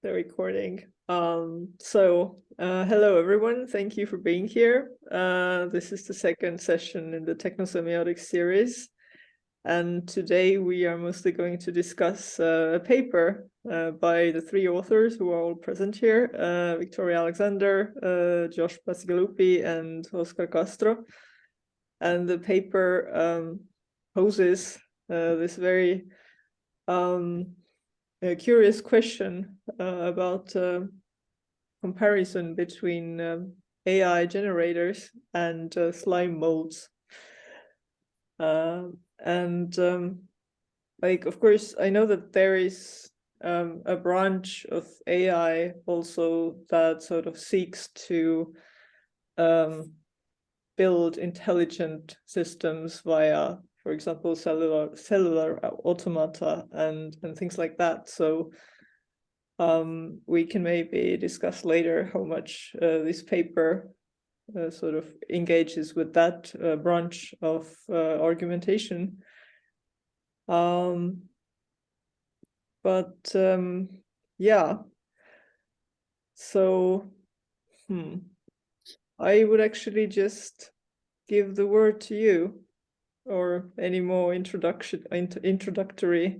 The recording. Hello everyone. Thank you for being here. This is the second session in the Technosemiotics series. And today we are mostly going to discuss a paper by the three authors who are all present here, Victoria Alexander, Josh Bacigalupi and Òscar Castro. And the paper poses this very a curious question about comparison between AI generators and slime molds. Of course, I know that there is a branch of AI also that sort of seeks to build intelligent systems via, for example, cellular automata and things like that. So we can maybe discuss later how much this paper sort of engages with that branch of argumentation. Yeah, so I would actually just give the word to you, or any more introductory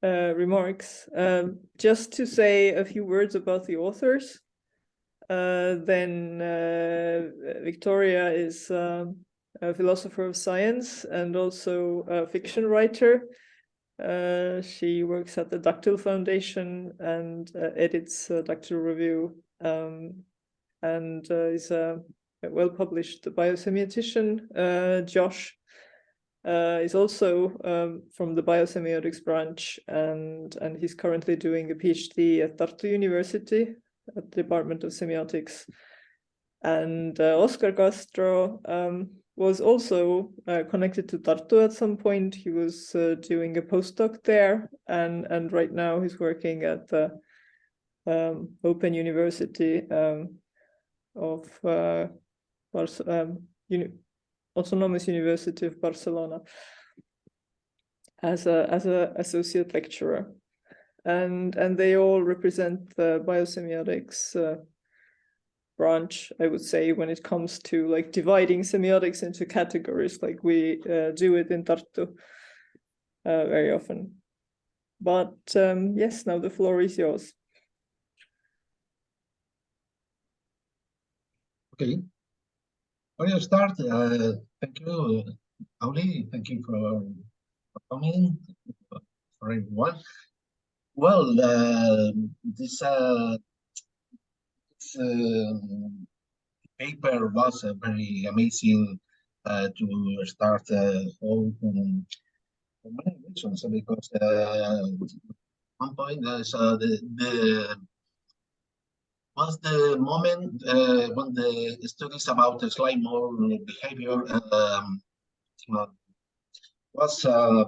remarks. Just to say a few words about the authors. Then Victoria is a philosopher of science and also a fiction writer. She works at the Dactyl Foundation and edits Dactyl Review, and is a well-published biosemiotician. Josh is also from the biosemiotics branch, and he's currently doing a PhD at Tartu University at the Department of Semiotics. And Òscar Castro was also connected to Tartu at some point. He was doing a postdoc there, and right now he's working at the Open University of Autonomous University of Barcelona as a associate lecturer, and they all represent the biosemiotics branch, I would say, when it comes to like dividing semiotics into categories, like we do it in Tartu very often. But yes, now the floor is yours. Okay. Before you start, thank you, Auli. Thank you for coming, for everyone. Well, this paper was very amazing to start for many reasons. Because one point is was the moment when the studies about slime mold behavior was a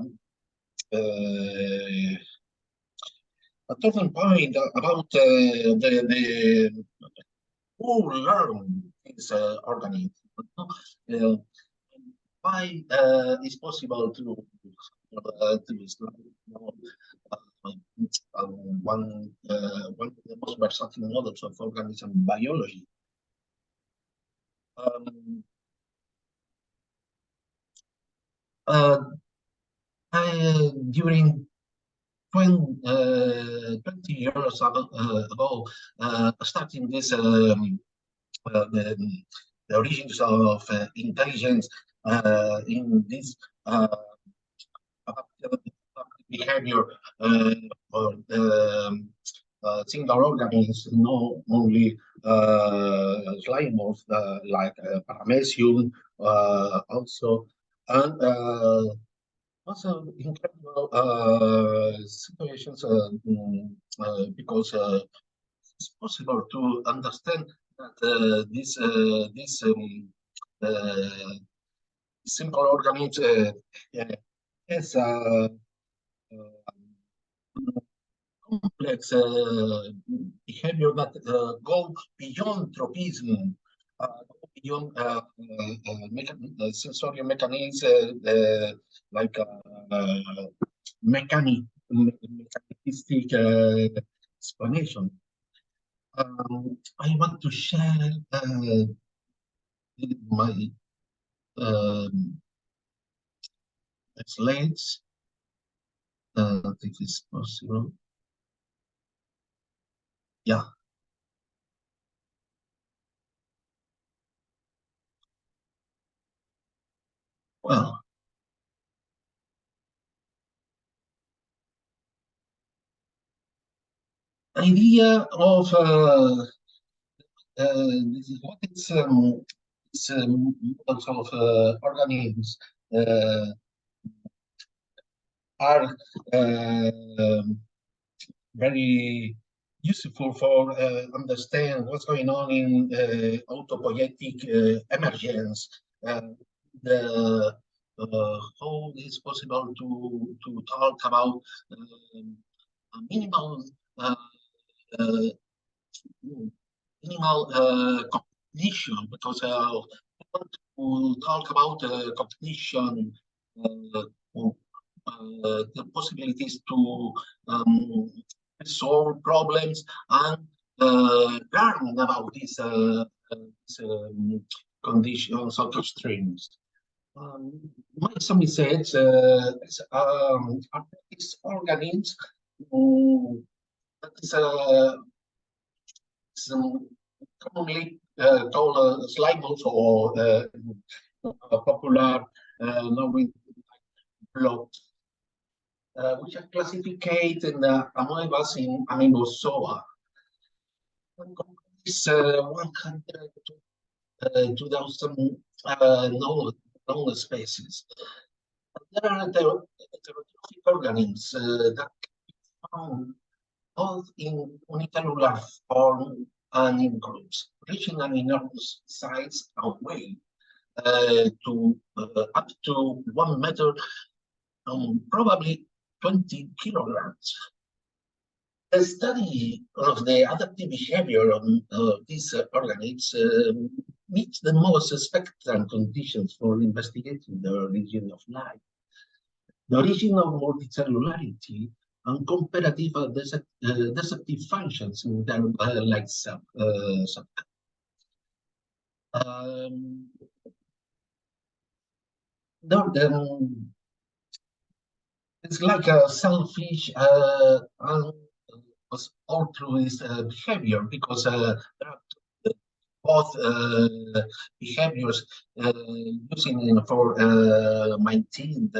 turning point about who learn this organism. Why it's possible to one of the most versatile models of organism biology. During 20 years ago, starting this the origins of intelligence in this behavior or single organisms, not only slime molds like paramecium, also, and also incredible situations because it's possible to understand that this simple organism has a complex behavior that go beyond tropism, beyond sensory mechanisms like mechanistic explanation. I want to share my slides, if it's possible. Yeah. Well, idea of this is what it's models of organisms are very useful for understand what's going on in autopoietic emergence, the how it's possible to talk about a minimal cognition, because I want to talk about cognition, the possibilities to solve problems and learn about these conditions of extremes. My some says these organisms that is commonly called slimos or popular knowing blood, which are classified in amoebas in amoebozoa. This 100,000 known species. There are heterotrophic organisms that found both in unicellular form and in groups, reaching an enormous size and weight to up to 1 meter, probably 20 kilograms. The study of the adaptive behavior of these organisms meets the most expectant conditions for investigating the origin of life, the origin of multicellularity, and comparative deceptive functions in their life subtype. It's like a selfish and altruist behavior, because there are both behaviors using for maintaining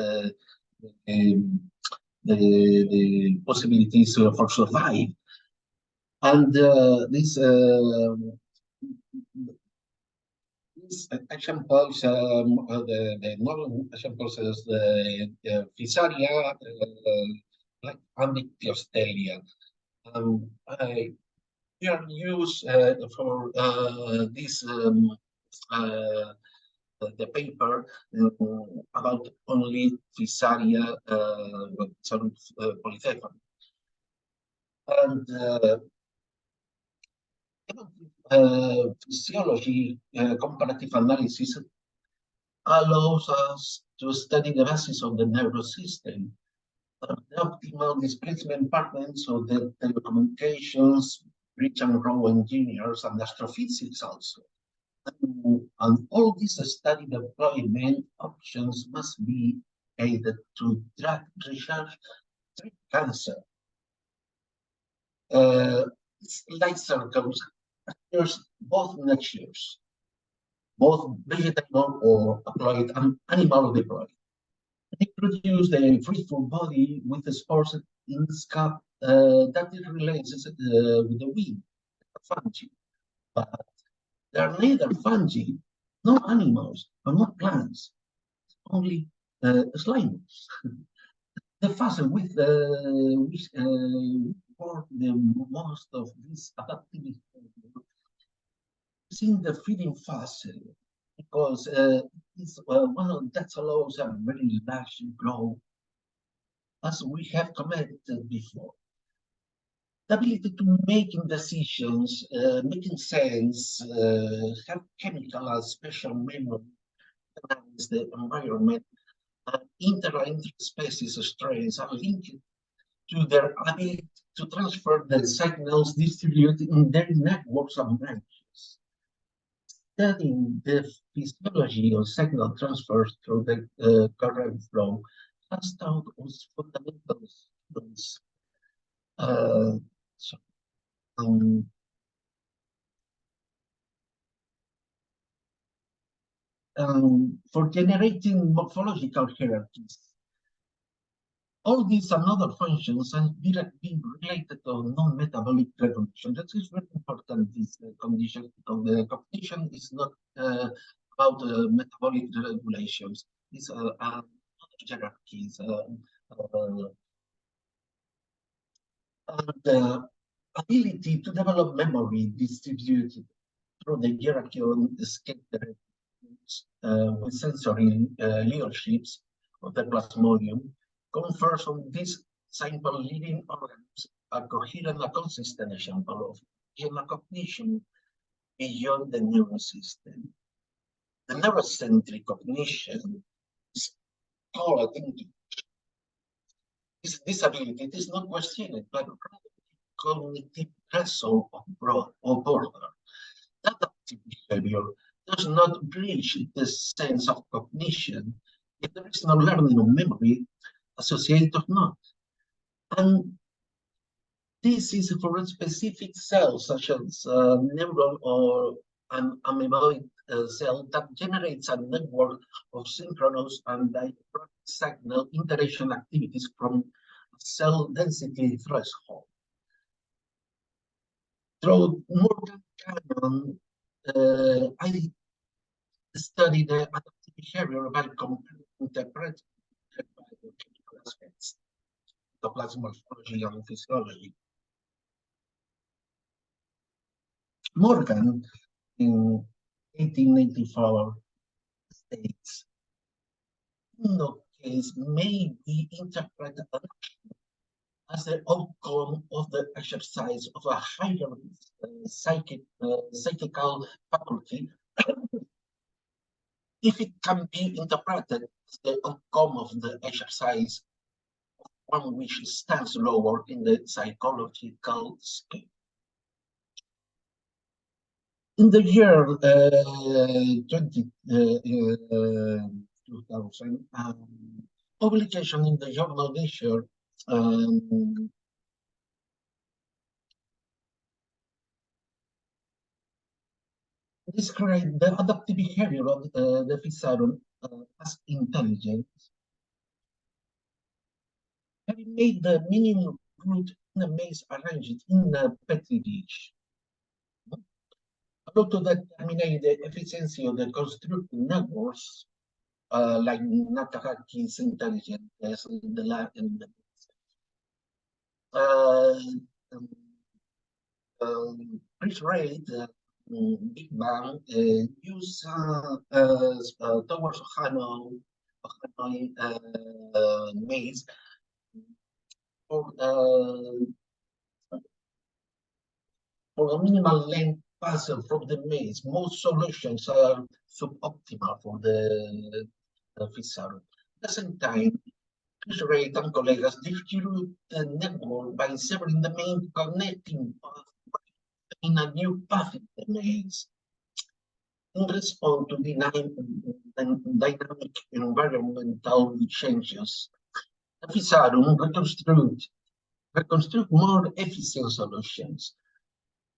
the possibilities for survive, and these examples, the known examples is the Physaria, like Ambictiostelia. We are used for this the paper about only Physaria polycephalus. And physiology comparative analysis allows us to study the basis of the nervous system, the optimal displacement patterns of the telecommunications, bridge and row engineers, and astrophysics also. And all these study deployment options must be aided to drug research, treat cancer. Light circles appears both natures, both vegetable or applied and animal deployed. They produce the fruitful body with the spores in the scalp that it relates with the wind, fungi. But they are neither fungi, no animals, or not plants, only slimes. The fossil with which for the most of these adaptive is in the feeding fossil, because it's one that allows a very large growth, as we have commented before. The ability to making decisions, making sense, have chemical and special memory, analyze the environment, and interspecies strains are linked to their ability to transfer the signals distributed in their networks of branches. Studying the physiology of signal transfers through the current flow has taught us fundamental skills. For generating morphological hierarchies. All these and other functions are directly related to non-metabolic recognition. That is very important, this condition, because the cognition is not about metabolic regulations. These are other hierarchies. And the ability to develop memory distributed through the hierarchy on the scale with sensory leaderships of the plasmodium confers on these simple living organisms a coherent and consistent example of cognition beyond the nervous system. The neurocentric cognition is called this ability. It is not questioned, but cognitive vessel of border. That active behavior does not breach the sense of cognition if there is no learning of memory associated or not. And this is for specific cells such as neuron or an amoeboid cell that generates a network of synchronous and diachronic signal interaction activities from cell density threshold. Through Morgan Cannon, I studied the adaptive behavior by comparing interpretive chemical aspects of plasmology and physiology. Morgan, in 1894, states, in no case may be interpreted as the outcome of the exercise of a higher psychical faculty if it can be interpreted as the outcome of the exercise of one which stands lower in the psychological scale. In the year 2000, publication in the journal Nature described the adaptive behavior of the physarum as intelligent. Having made the minimum root in a maze arranged in a petri dish, to determine the efficiency of the constructed networks, like Nakagaki's intelligence in the lab and Chris Ray, Big Bang, use towards Hanoi maze for a minimal length puzzle from the maze. Most solutions are suboptimal for the physarum. At the same time, Chris Ray and colleagues distribute the network by severing the main connecting path in a new path in the maze. In response to dynamic environmental changes, the physarum reconstruct more efficient solutions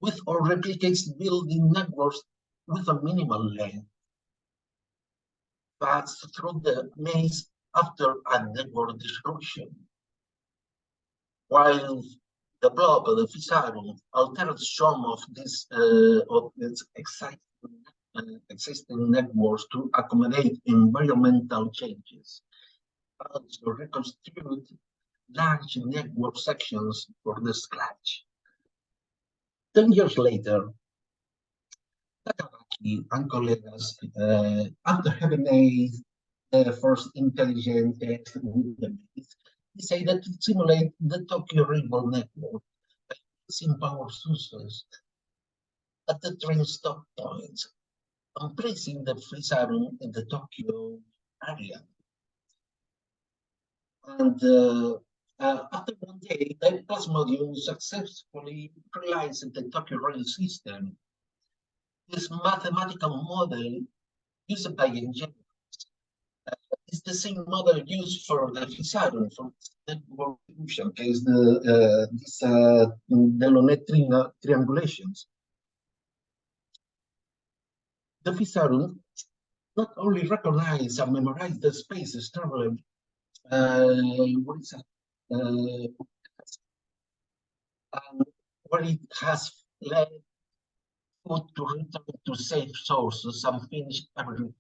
with or replicates building networks with a minimal length, pass through the maze after a network disruption. While the blob of the physarum alters some of its existing networks to accommodate environmental changes, also reconstruct large network sections for the scratch. 10 years later, Takagaki and colleagues, after having made the first intelligent test with the maze, decided to simulate the Tokyo Railway network by using power sources at the train stop points and placing the physarum in the Tokyo area. And After one day, the Plasmodium successfully realized the Tokyo rail system. This mathematical model used by engineers is the same model used for the Fisaron, for network fusion, case these Delaunay triangulations. The Fisaron not only recognize and memorize the spaces traveled, what is that? Where it has led food to return to safe sources and finish everything.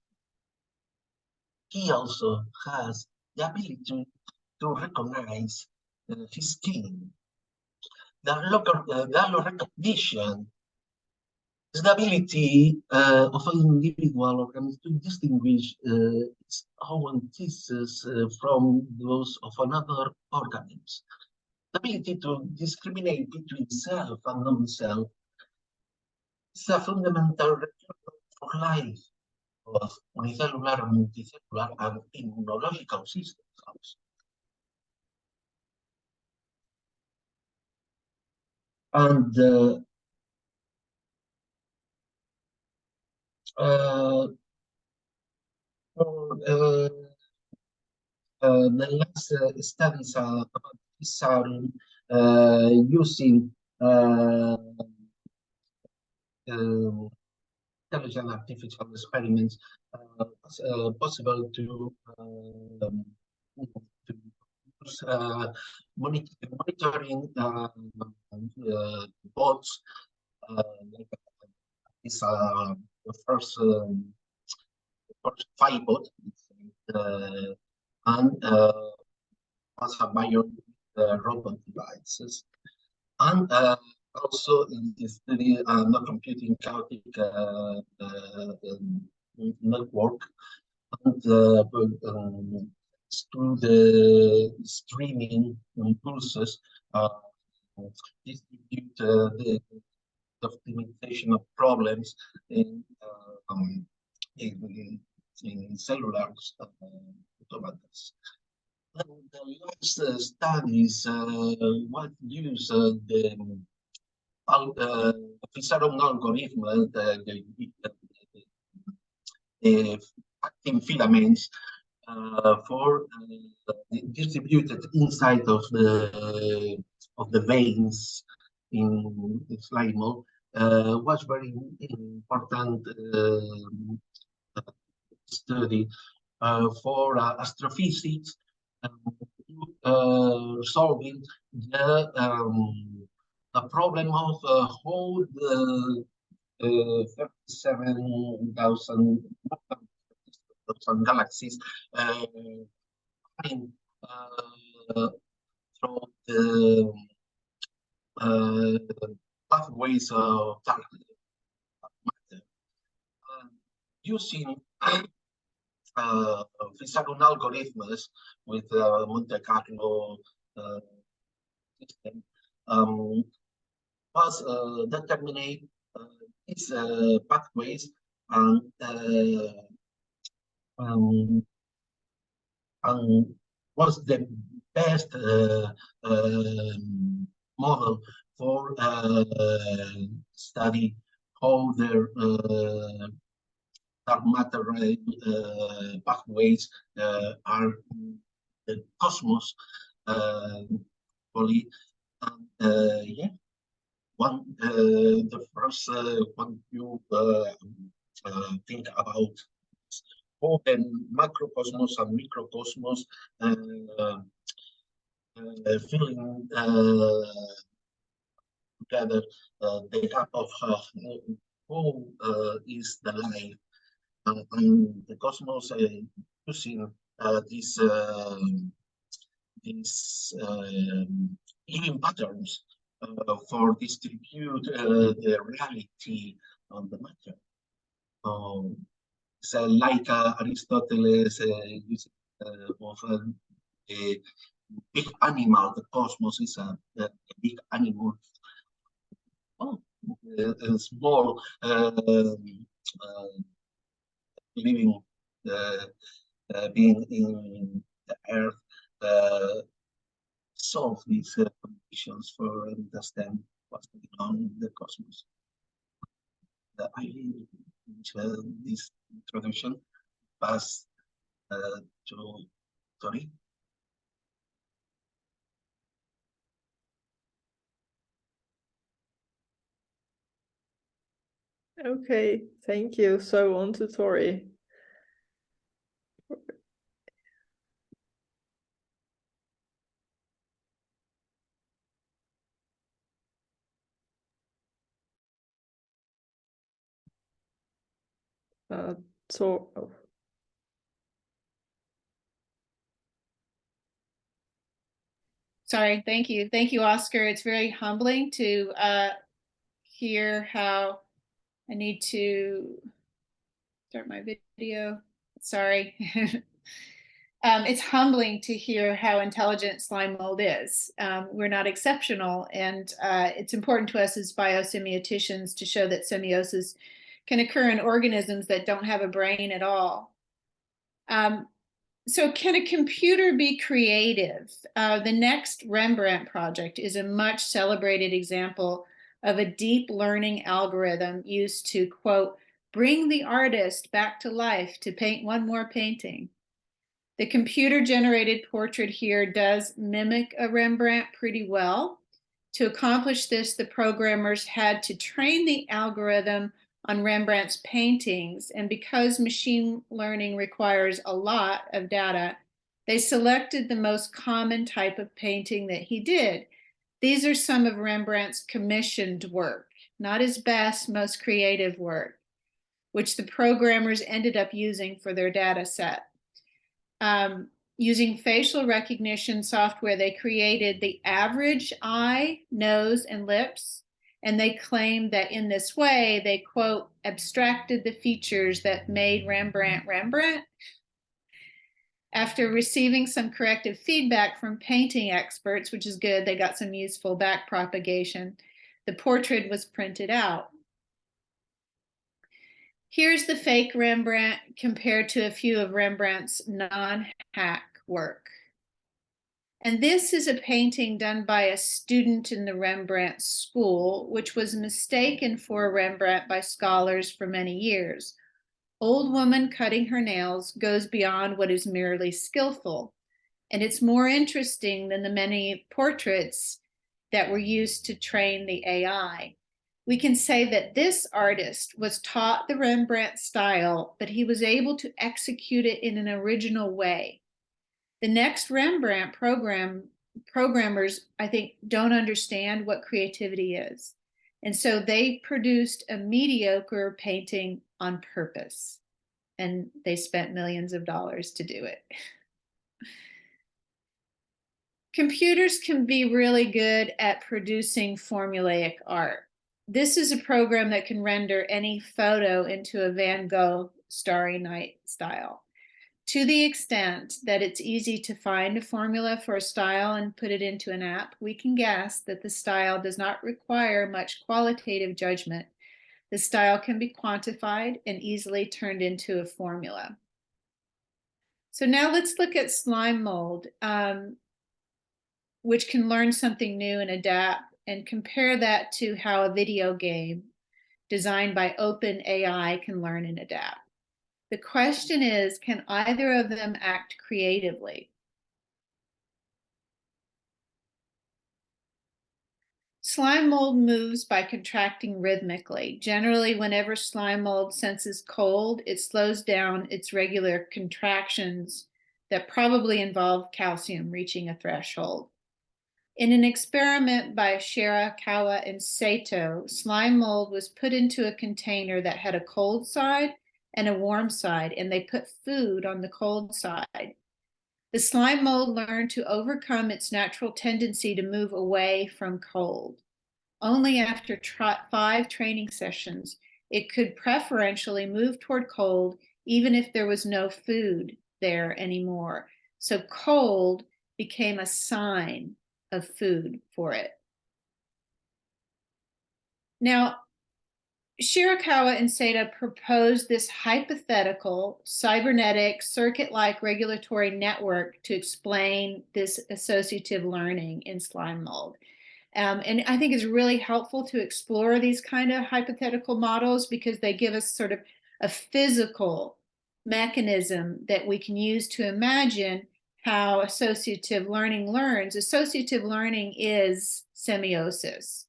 He also has the ability to recognize his skin. The local recognition is the ability of an individual organism to distinguish its own thesis from those of another organism. The ability to discriminate between self and non-self is a fundamental requirement for life, both unicellular, multicellular, and immunological systems also. And the last studies about this are using intelligent artificial experiments possible to use monitoring bots like this the first Firebot and also bio robot devices, and also in this study not computing chaotic network, and through the streaming impulses distribute the optimization of problems in cellular automatas. And the last studies what use the Fisaron algorithm, the actin filaments for distributed inside of the veins in Slimo was very important study for astrophysics, solving the problem of how the 37,000 galaxies through the pathways of dark matter. Using Fisaron algorithms with Monte Carlo system was determine these pathways and was the best model for study how their dark matter pathways are in the cosmos. Yeah, the first one you think about how the macrocosmos and microcosmos filling together the gap of how is the life and the cosmos using these living patterns for distribute the reality on the matter. So like Aristoteles using of a big animal, the cosmos is a big animal. Oh, a small living being in the earth solve these conditions for understand what's going on in the cosmos. I finish this introduction, pass to Tori. Okay, thank you. So on to Tori. Oh. Sorry, thank you. Thank you, Oscar. It's very humbling to hear how I need to start my video. Sorry. It's humbling to hear how intelligent slime mold is. We're not exceptional, and it's important to us as biosemioticians to show that semiosis can occur in organisms that don't have a brain at all. So can a computer be creative? The next Rembrandt project is a much celebrated example of a deep learning algorithm used to, quote, bring the artist back to life to paint one more painting. The computer-generated portrait here does mimic a Rembrandt pretty well. To accomplish this, the programmers had to train the algorithm on Rembrandt's paintings, and because machine learning requires a lot of data, they selected the most common type of painting that he did. These are some of Rembrandt's commissioned work, not his best, most creative work, which the programmers ended up using for their data set. Using facial recognition software, they created the average eye, nose, and lips, and they claimed that in this way, they, quote, abstracted the features that made Rembrandt Rembrandt. After receiving some corrective feedback from painting experts, which is good, they got some useful back propagation, the portrait was printed out. Here's the fake Rembrandt compared to a few of Rembrandt's non-hack work. And this is a painting done by a student in the Rembrandt school, which was mistaken for a Rembrandt by scholars for many years. Old woman cutting her nails goes beyond what is merely skillful, and it's more interesting than the many portraits that were used to train the AI. We can say that this artist was taught the Rembrandt style, but he was able to execute it in an original way. The next Rembrandt programmers, I think, don't understand what creativity is. And so they produced a mediocre painting on purpose. And they spent millions of dollars to do it. Computers can be really good at producing formulaic art. This is a program that can render any photo into a Van Gogh Starry Night style. To the extent that it's easy to find a formula for a style and put it into an app, we can guess that the style does not require much qualitative judgment. The style can be quantified and easily turned into a formula. So now let's look at slime mold, which can learn something new and adapt, and compare that to how a video game designed by OpenAI can learn and adapt. The question is, can either of them act creatively? Slime mold moves by contracting rhythmically. Generally, whenever slime mold senses cold, it slows down its regular contractions that probably involve calcium reaching a threshold. In an experiment by Shirakawa and Sato, slime mold was put into a container that had a cold side and a warm side, and they put food on the cold side. The slime mold learned to overcome its natural tendency to move away from cold. Only after 5 training sessions, it could preferentially move toward cold, even if there was no food there anymore. So cold became a sign of food for it. Now, Shirakawa and Sato proposed this hypothetical cybernetic circuit-like regulatory network to explain this associative learning in slime mold. And I think it's really helpful to explore these kind of hypothetical models because they give us sort of a physical mechanism that we can use to imagine how associative learning learns. Associative learning is semiosis.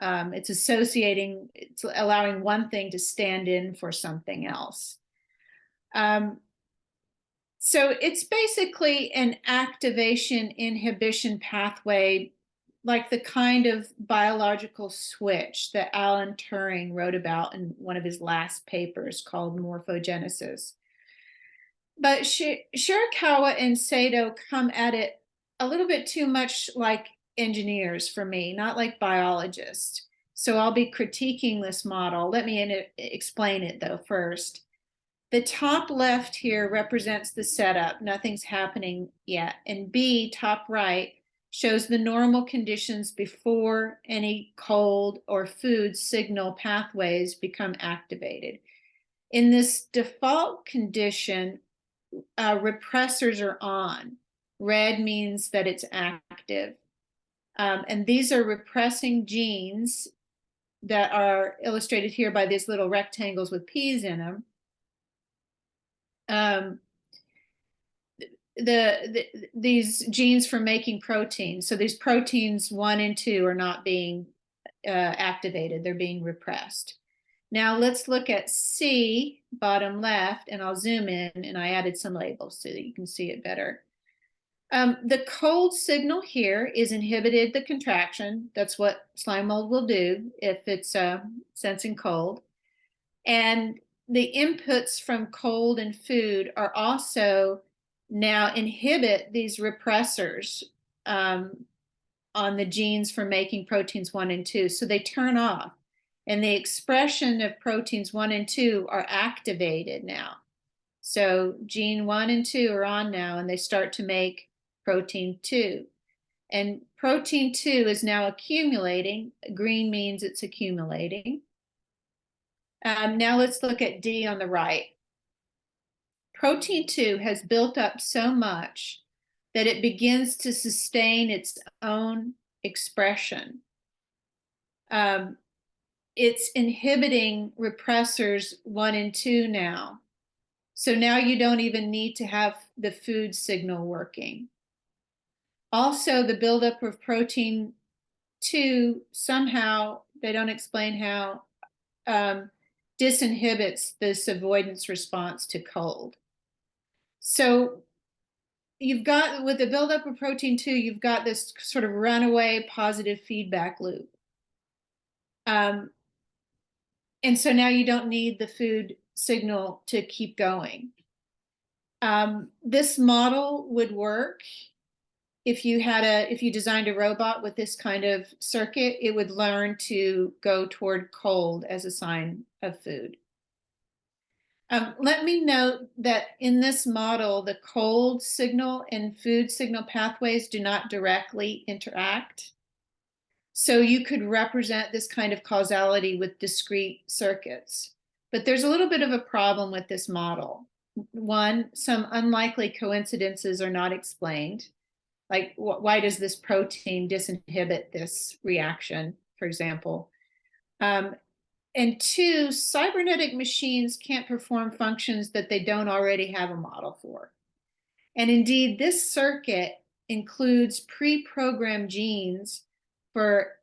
It's allowing one thing to stand in for something else. So it's basically an activation inhibition pathway, like the kind of biological switch that Alan Turing wrote about in one of his last papers called Morphogenesis. But Shirakawa and Sato come at it a little bit too much like engineers for me, not like biologists. So I'll be critiquing this model. Let me explain it though first. The top left here represents the setup. Nothing's happening yet. And B, top right, shows the normal conditions before any cold or food signal pathways become activated. In this default condition, repressors are on. Red means that it's active. And these are repressing genes that are illustrated here by these little rectangles with P's in them. These genes for making proteins. So these proteins 1 and 2 are not being activated. They're being repressed. Now let's look at C, bottom left, and I'll zoom in, and I added some labels so that you can see it better. The cold signal here is inhibited the contraction. That's what slime mold will do if it's sensing cold. And the inputs from cold and food are also now inhibit these repressors on the genes for making proteins 1 and 2. So they turn off. And the expression of proteins 1 and 2 are activated now. So gene 1 and 2 are on now, and they start to make protein 2. And protein 2 is now accumulating. Green means it's accumulating. Now let's look at D on the right. Protein 2 has built up so much that it begins to sustain its own expression. It's inhibiting repressors 1 and 2 now. So now you don't even need to have the food signal working. Also, the buildup of protein 2 somehow, they don't explain how, disinhibits this avoidance response to cold. So you've got, with the buildup of protein 2, you've got this sort of runaway positive feedback loop. And so now you don't need the food signal to keep going. This model would work if you designed a robot with this kind of circuit. It would learn to go toward cold as a sign of food. Let me note that in this model, the cold signal and food signal pathways do not directly interact. So you could represent this kind of causality with discrete circuits. But there's a little bit of a problem with this model. One, some unlikely coincidences are not explained. Like, why does this protein disinhibit this reaction, for example? And two, cybernetic machines can't perform functions that they don't already have a model for. And indeed, this circuit includes pre-programmed genes for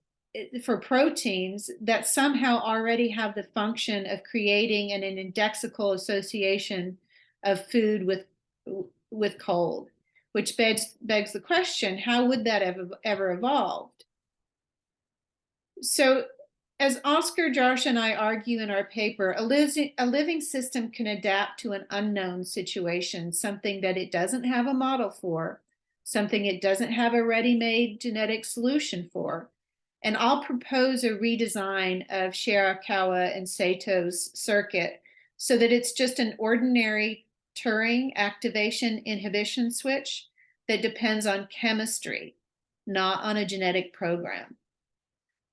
proteins that somehow already have the function of creating an indexical association of food with cold, which begs the question, how would that have ever evolved? So as Òscar, Josh, and I argue in our paper, a living system can adapt to an unknown situation, something that it doesn't have a model for, something it doesn't have a ready-made genetic solution for. And I'll propose a redesign of Shirakawa and Sato's circuit so that it's just an ordinary Turing activation inhibition switch that depends on chemistry, not on a genetic program.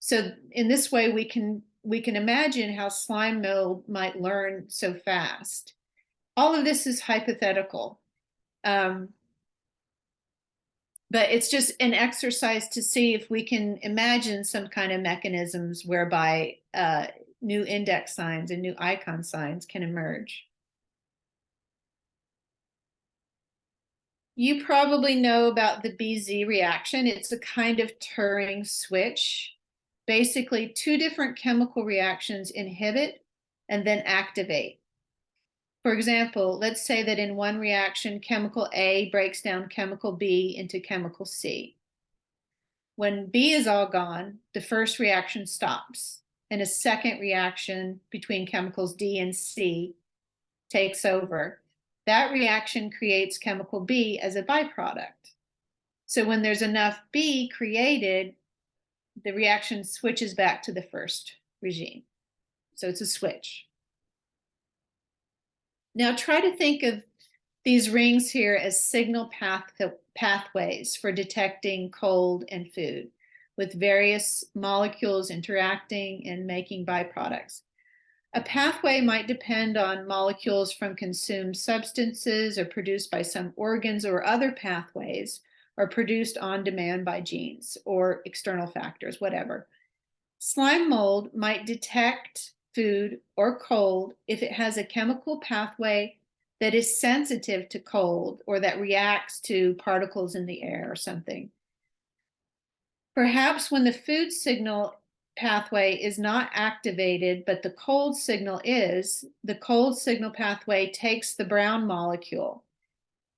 So in this way, we can we can imagine how slime mold might learn so fast. All of this is hypothetical. But it's just an exercise to see if we can imagine some kind of mechanisms whereby new index signs and new icon signs can emerge. You probably know about the BZ reaction. It's a kind of Turing switch. Basically, two different chemical reactions inhibit and then activate. For example, let's say that in one reaction, chemical A breaks down chemical B into chemical C. When B is all gone, the first reaction stops, and a second reaction between chemicals D and C takes over. That reaction creates chemical B as a byproduct. So when there's enough B created, the reaction switches back to the first regime. So it's a switch. Now try to think of these rings here as signal pathways for detecting cold and food, with various molecules interacting and making byproducts. A pathway might depend on molecules from consumed substances or produced by some organs, or other pathways are produced on demand by genes or external factors, whatever. Slime mold might detect food or cold if it has a chemical pathway that is sensitive to cold or that reacts to particles in the air or something. Perhaps when the food signal pathway is not activated, but the cold signal is, the cold signal pathway takes the brown molecule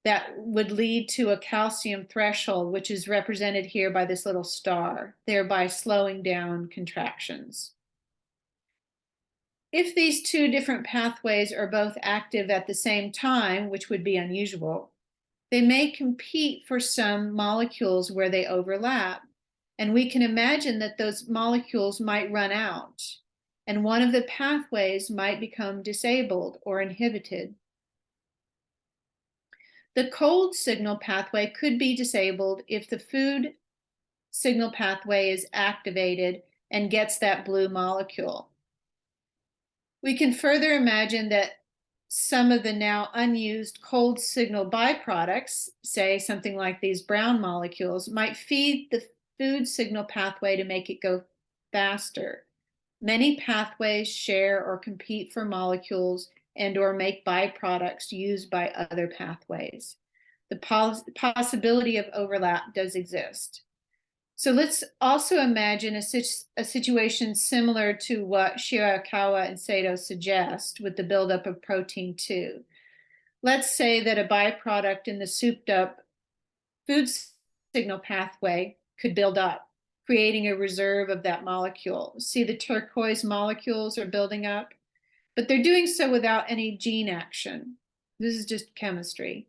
that would lead to a calcium threshold, which is represented here by this little star, thereby slowing down contractions. If these two different pathways are both active at the same time, which would be unusual, they may compete for some molecules where they overlap. And we can imagine that those molecules might run out, and one of the pathways might become disabled or inhibited. The cold signal pathway could be disabled if the food signal pathway is activated and gets that blue molecule. We can further imagine that some of the now unused cold signal byproducts, say something like these brown molecules, might feed the food signal pathway to make it go faster. Many pathways share or compete for molecules and or make byproducts used by other pathways. The possibility of overlap does exist. So let's also imagine a situation similar to what Shirakawa and Sato suggest with the buildup of protein 2. Let's say that a byproduct in the souped up food signal pathway could build up, creating a reserve of that molecule. See, the turquoise molecules are building up, but they're doing so without any gene action. This is just chemistry.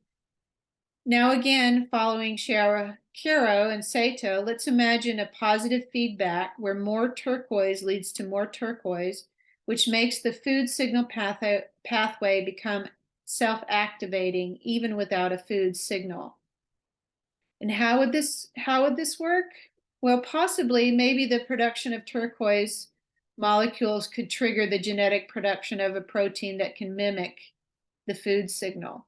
Now again, following Shirakawa and Sato, let's imagine a positive feedback where more turquoise leads to more turquoise, which makes the food signal pathway become self-activating even without a food signal. And how would this work? Well, possibly maybe the production of turquoise molecules could trigger the genetic production of a protein that can mimic the food signal,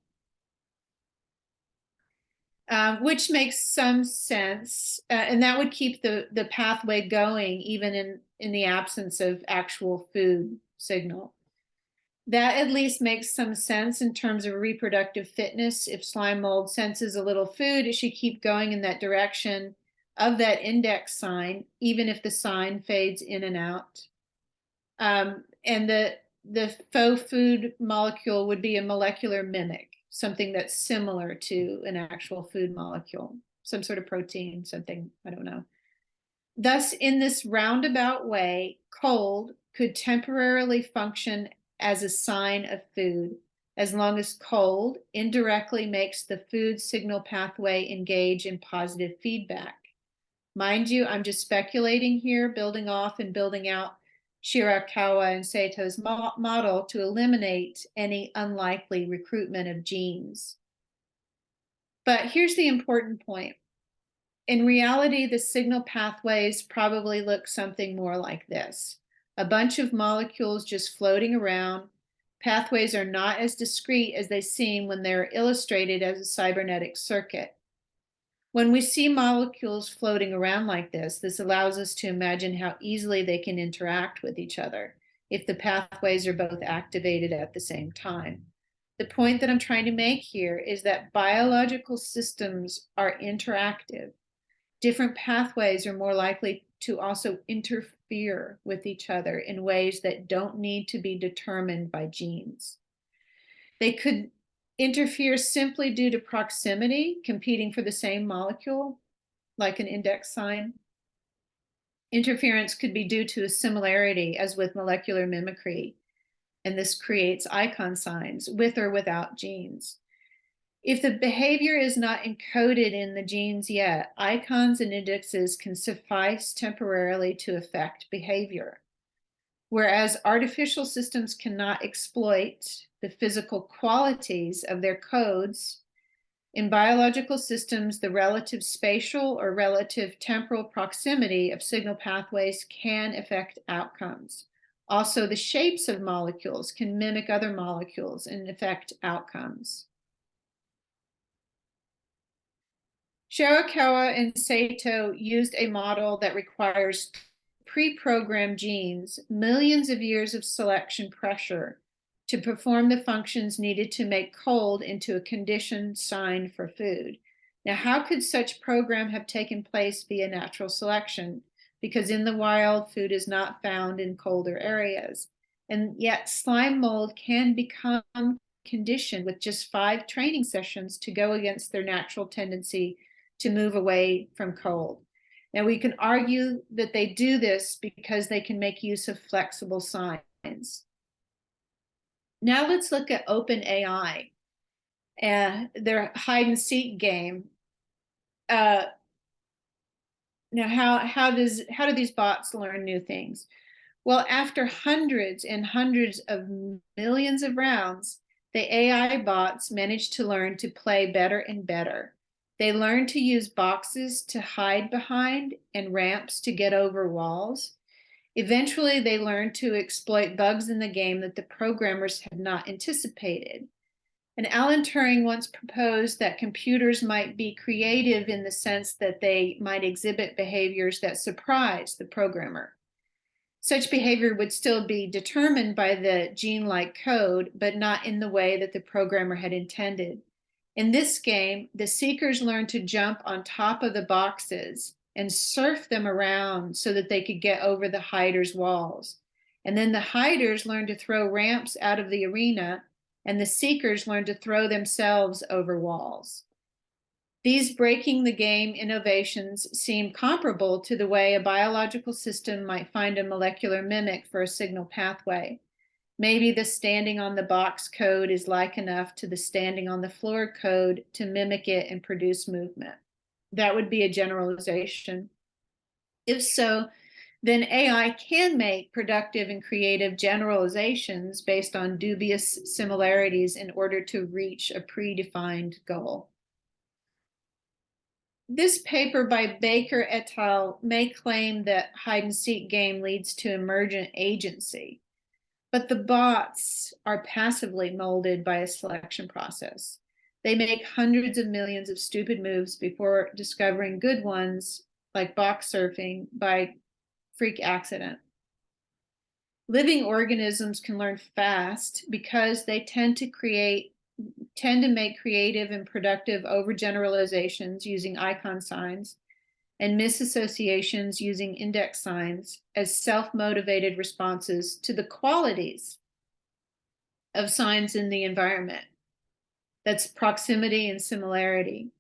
which makes some sense. And that would keep the pathway going even in the absence of actual food signal. That at least makes some sense in terms of reproductive fitness. If slime mold senses a little food, it should keep going in that direction of that index sign, even if the sign fades in and out. And the faux food molecule would be a molecular mimic, something that's similar to an actual food molecule, some sort of protein, something, I don't know. Thus, in this roundabout way, cold could temporarily function as a sign of food, as long as cold indirectly makes the food signal pathway engage in positive feedback. Mind you, I'm just speculating here, building off and building out Shirakawa and Sato's model to eliminate any unlikely recruitment of genes. But here's the important point. In reality, the signal pathways probably look something more like this. a bunch of molecules just floating around. Pathways are not as discrete as they seem when they're illustrated as a cybernetic circuit. When we see molecules floating around like this allows us to imagine how easily they can interact with each other if the pathways are both activated at the same time. The point that I'm trying to make here is that biological systems are interactive. Different pathways are more likely to also interfere with each other in ways that don't need to be determined by genes. They could interfere simply due to proximity, competing for the same molecule, like an index sign. Interference could be due to a similarity, as with molecular mimicry, and this creates icon signs with or without genes. If the behavior is not encoded in the genes yet, icons and indexes can suffice temporarily to affect behavior. Whereas artificial systems cannot exploit the physical qualities of their codes, in biological systems, the relative spatial or relative temporal proximity of signal pathways can affect outcomes. Also, the shapes of molecules can mimic other molecules and affect outcomes. Shirakawa and Sato used a model that requires pre-programmed genes, millions of years of selection pressure to perform the functions needed to make cold into a conditioned sign for food. Now, how could such program have taken place via natural selection? Because in the wild, food is not found in colder areas. And yet slime mold can become conditioned with just 5 training sessions to go against their natural tendency to move away from cold. Now, we can argue that they do this because they can make use of flexible signs. Now let's look at OpenAI, their hide and seek game. Now, how do these bots learn new things? Well, after hundreds and hundreds of millions of rounds, the AI bots managed to learn to play better and better. They learned to use boxes to hide behind and ramps to get over walls. Eventually, they learned to exploit bugs in the game that the programmers had not anticipated. And Alan Turing once proposed that computers might be creative in the sense that they might exhibit behaviors that surprise the programmer. Such behavior would still be determined by the gene-like code, but not in the way that the programmer had intended. In this game, the seekers learned to jump on top of the boxes and surf them around so that they could get over the hiders' walls. And then the hiders learned to throw ramps out of the arena, and the seekers learned to throw themselves over walls. These breaking the game innovations seem comparable to the way a biological system might find a molecular mimic for a signal pathway. Maybe the standing on the box code is like enough to the standing on the floor code to mimic it and produce movement. That would be a generalization. If so, then AI can make productive and creative generalizations based on dubious similarities in order to reach a predefined goal. This paper by Baker et al. May claim that hide-and-seek game leads to emergent agency, but the bots are passively molded by a selection process. They make hundreds of millions of stupid moves before discovering good ones, like box surfing, by freak accident. Living organisms can learn fast because they tend to make creative and productive overgeneralizations using icon signs and misassociations using index signs as self-motivated responses to the qualities of signs in the environment. That's proximity and similarity.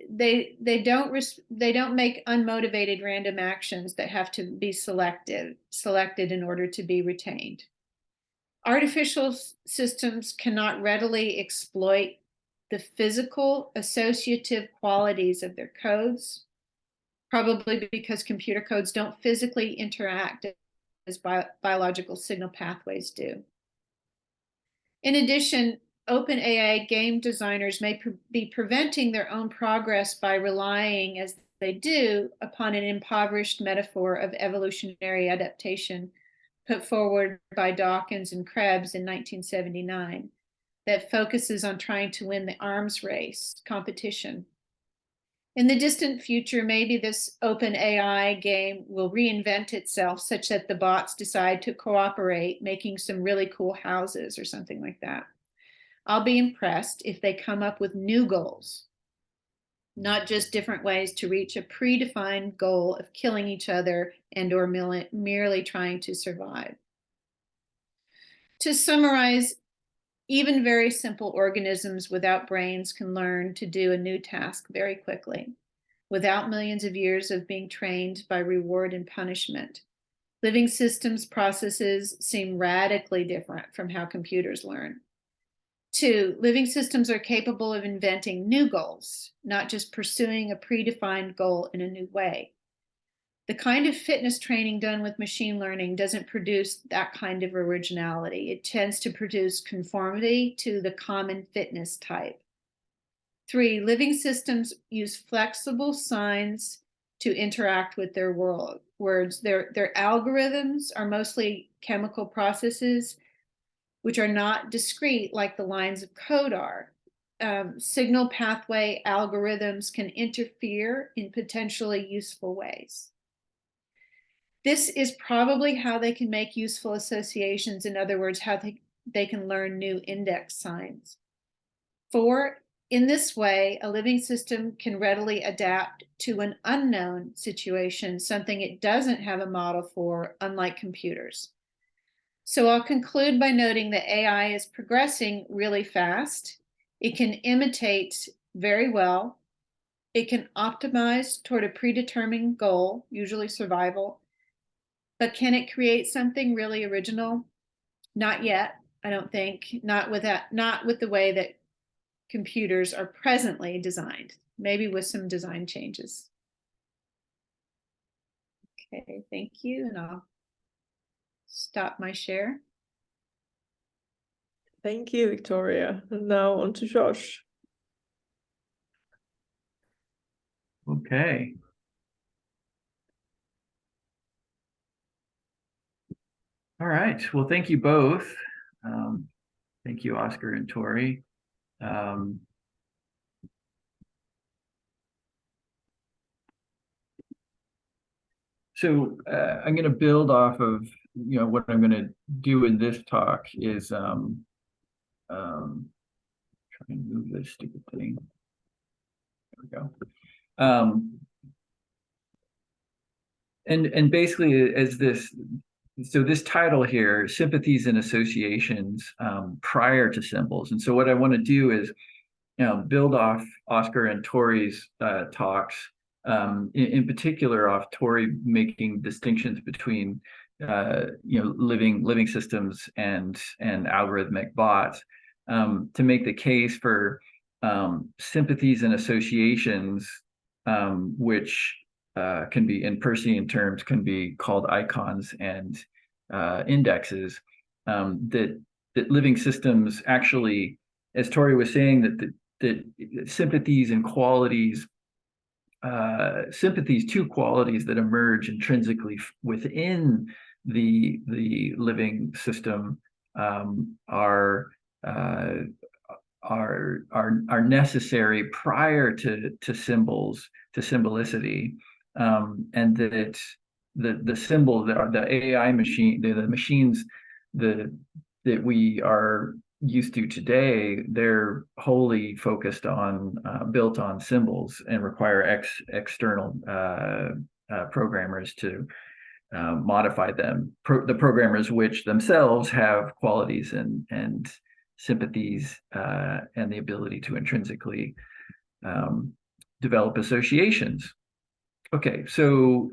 They don't make unmotivated random actions that have to be selected in order to be retained. Artificial systems cannot readily exploit the physical associative qualities of their codes, probably because computer codes don't physically interact as biological signal pathways do. In addition, OpenAI game designers may be preventing their own progress by relying, as they do upon an impoverished metaphor of evolutionary adaptation put forward by Dawkins and Krebs in 1979 that focuses on trying to win the arms race competition. In the distant future, maybe this open AI game will reinvent itself such that the bots decide to cooperate, making some really cool houses or something like that. I'll be impressed if they come up with new goals, not just different ways to reach a predefined goal of killing each other and or merely trying to survive. To summarize, even very simple organisms without brains can learn to do a new task very quickly, without millions of years of being trained by reward and punishment. Living systems processes seem radically different from how computers learn. 2, living systems are capable of inventing new goals, not just pursuing a predefined goal in a new way. The kind of fitness training done with machine learning doesn't produce that kind of originality. It tends to produce conformity to the common fitness type. 3, living systems use flexible signs to interact with their words. Their algorithms are mostly chemical processes which are not discrete like the lines of code are. Signal pathway algorithms can interfere in potentially useful ways. This is probably how they can make useful associations. In other words, how they can learn new index signs. 4, in this way, a living system can readily adapt to an unknown situation, something it doesn't have a model for, unlike computers. So I'll conclude by noting that AI is progressing really fast. It can imitate very well. It can optimize toward a predetermined goal, usually survival. But can it create something really original? Not yet, I don't think. Not with the way that computers are presently designed, maybe with some design changes. Okay, thank you, and I'll stop my share. Thank you, Victoria. And now on to Josh. Okay. All right. Well, thank you both. Thank you, Òscar and Tori. So I'm going to build off of, what I'm going to do in this talk is try and move this stupid thing. There we go. And basically, as this title here, sympathies and associations prior to symbols. And so what I want to do is, build off Òscar and Tori's talks. In particular, off Tori making distinctions between living systems and algorithmic bots, to make the case for sympathies and associations, which can be, in Peircean terms, can be called icons and indexes. That living systems actually, as Tori was saying, that sympathies and qualities. Sympathies to qualities that emerge intrinsically within the living system are necessary prior to symbols, to symbolicity, and that the symbol, the AI machine, the machines that we are used to today, they're wholly focused on, built on symbols, and require external programmers to modify them. The programmers, which themselves have qualities and sympathies and the ability to intrinsically develop associations. Okay, so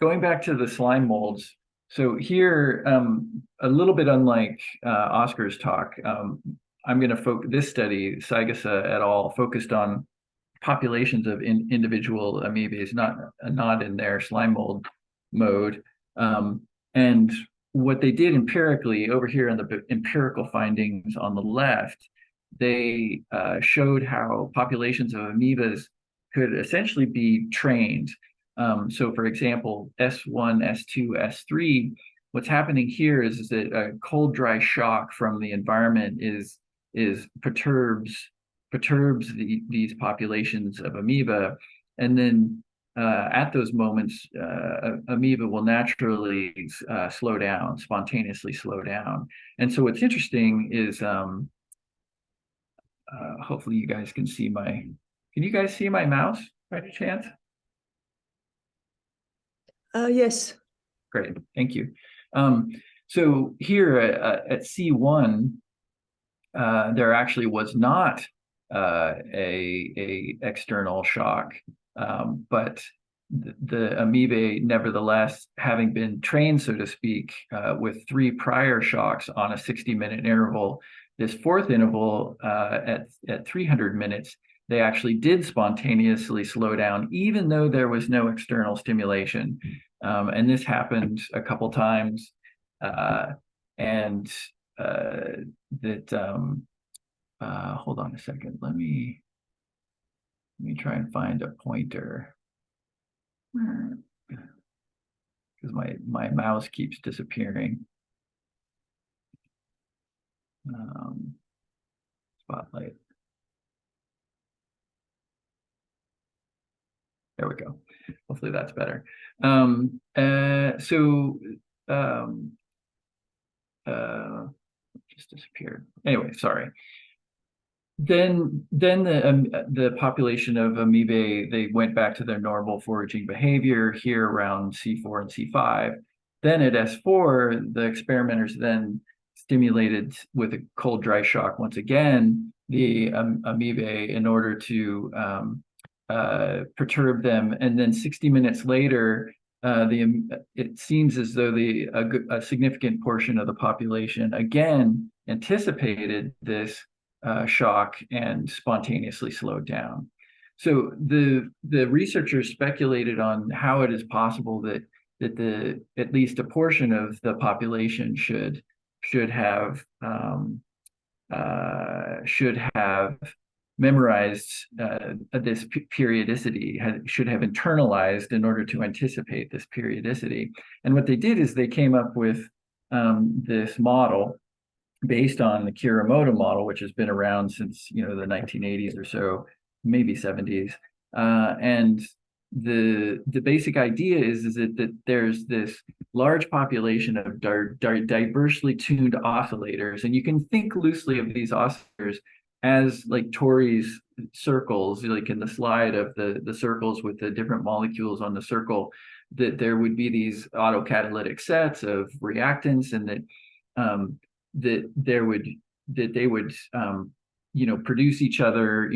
going back to the slime molds. So here, a little bit unlike Òscar's talk, I'm going to focus this study, Saigasa et al., focused on populations of individual amoebas, not in their slime mold mode. And what they did empirically over here in the empirical findings on the left, they showed how populations of amoebas could essentially be trained. So for example, S1, S2, S3, what's happening here is that a cold, dry shock from the environment perturbs these populations of amoeba, and then at those moments, amoeba will naturally spontaneously slow down. And so what's interesting is, hopefully you guys can see can you guys see my mouse by any chance? Yes. Great, thank you. So here at C1, there actually was not a external shock, but the amoebae, nevertheless, having been trained, so to speak, with 3 prior shocks on a 60-minute interval, this fourth interval at 300 minutes, they actually did spontaneously slow down, even though there was no external stimulation. And this happened a couple times, hold on a second. Let me try and find a pointer, because my mouse keeps disappearing. Spotlight. There we go. Hopefully that's better. Just disappeared. Anyway, sorry. Then the population of amoebae, they went back to their normal foraging behavior here around C4 and C5. Then at S4, the experimenters then stimulated with a cold, dry shock once again the amoebae in order to perturb them. And then 60 minutes later, it seems as though a significant portion of the population again anticipated this shock and spontaneously slowed down. So the researchers speculated on how it is possible that at least a portion of the population should have memorized this periodicity, should have internalized in order to anticipate this periodicity. And what they did is they came up with this model based on the Kuramoto model, which has been around since the 1980s or so, maybe 70s. And the basic idea is that there's this large population of diversely tuned oscillators, and you can think loosely of these oscillators as like Tori's circles, like in the slide of the circles with the different molecules on the circle, that there would be these autocatalytic sets of reactants, and that they would produce each other,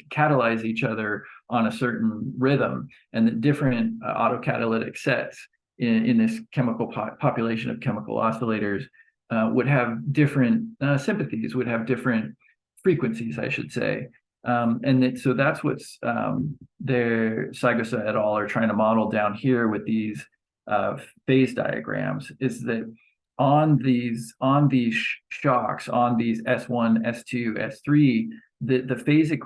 catalyze each other on a certain rhythm, and the different autocatalytic sets in this chemical population of chemical oscillators would have different sympathies, would have different frequencies, I should say. So that's what's Sagosa et al. Are trying to model down here with these phase diagrams, is that on these shocks, on these S1, S2, S3, the phasic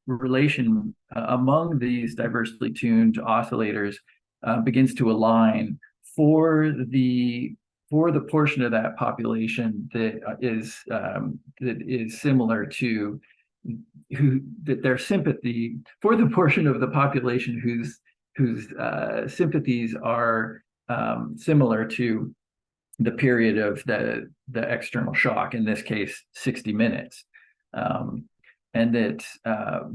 relation among these diversely tuned oscillators begins to align for the portion of that population that is similar to their sympathy, for the portion of the population whose sympathies are similar to the period of the external shock, in this case 60 minutes, and that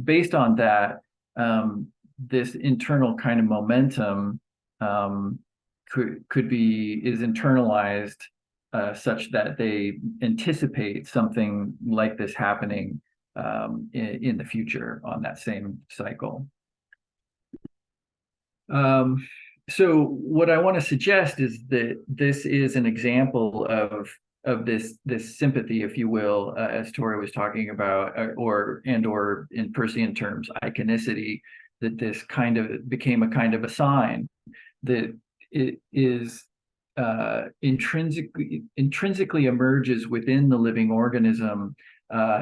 based on that, this internal kind of momentum is internalized such that they anticipate something like this happening in the future on that same cycle. So what I want to suggest is that this is an example of this sympathy, if you will, as Tori was talking about, or in Persian terms, iconicity, that this kind of became a kind of a sign that it is intrinsically emerges within the living organism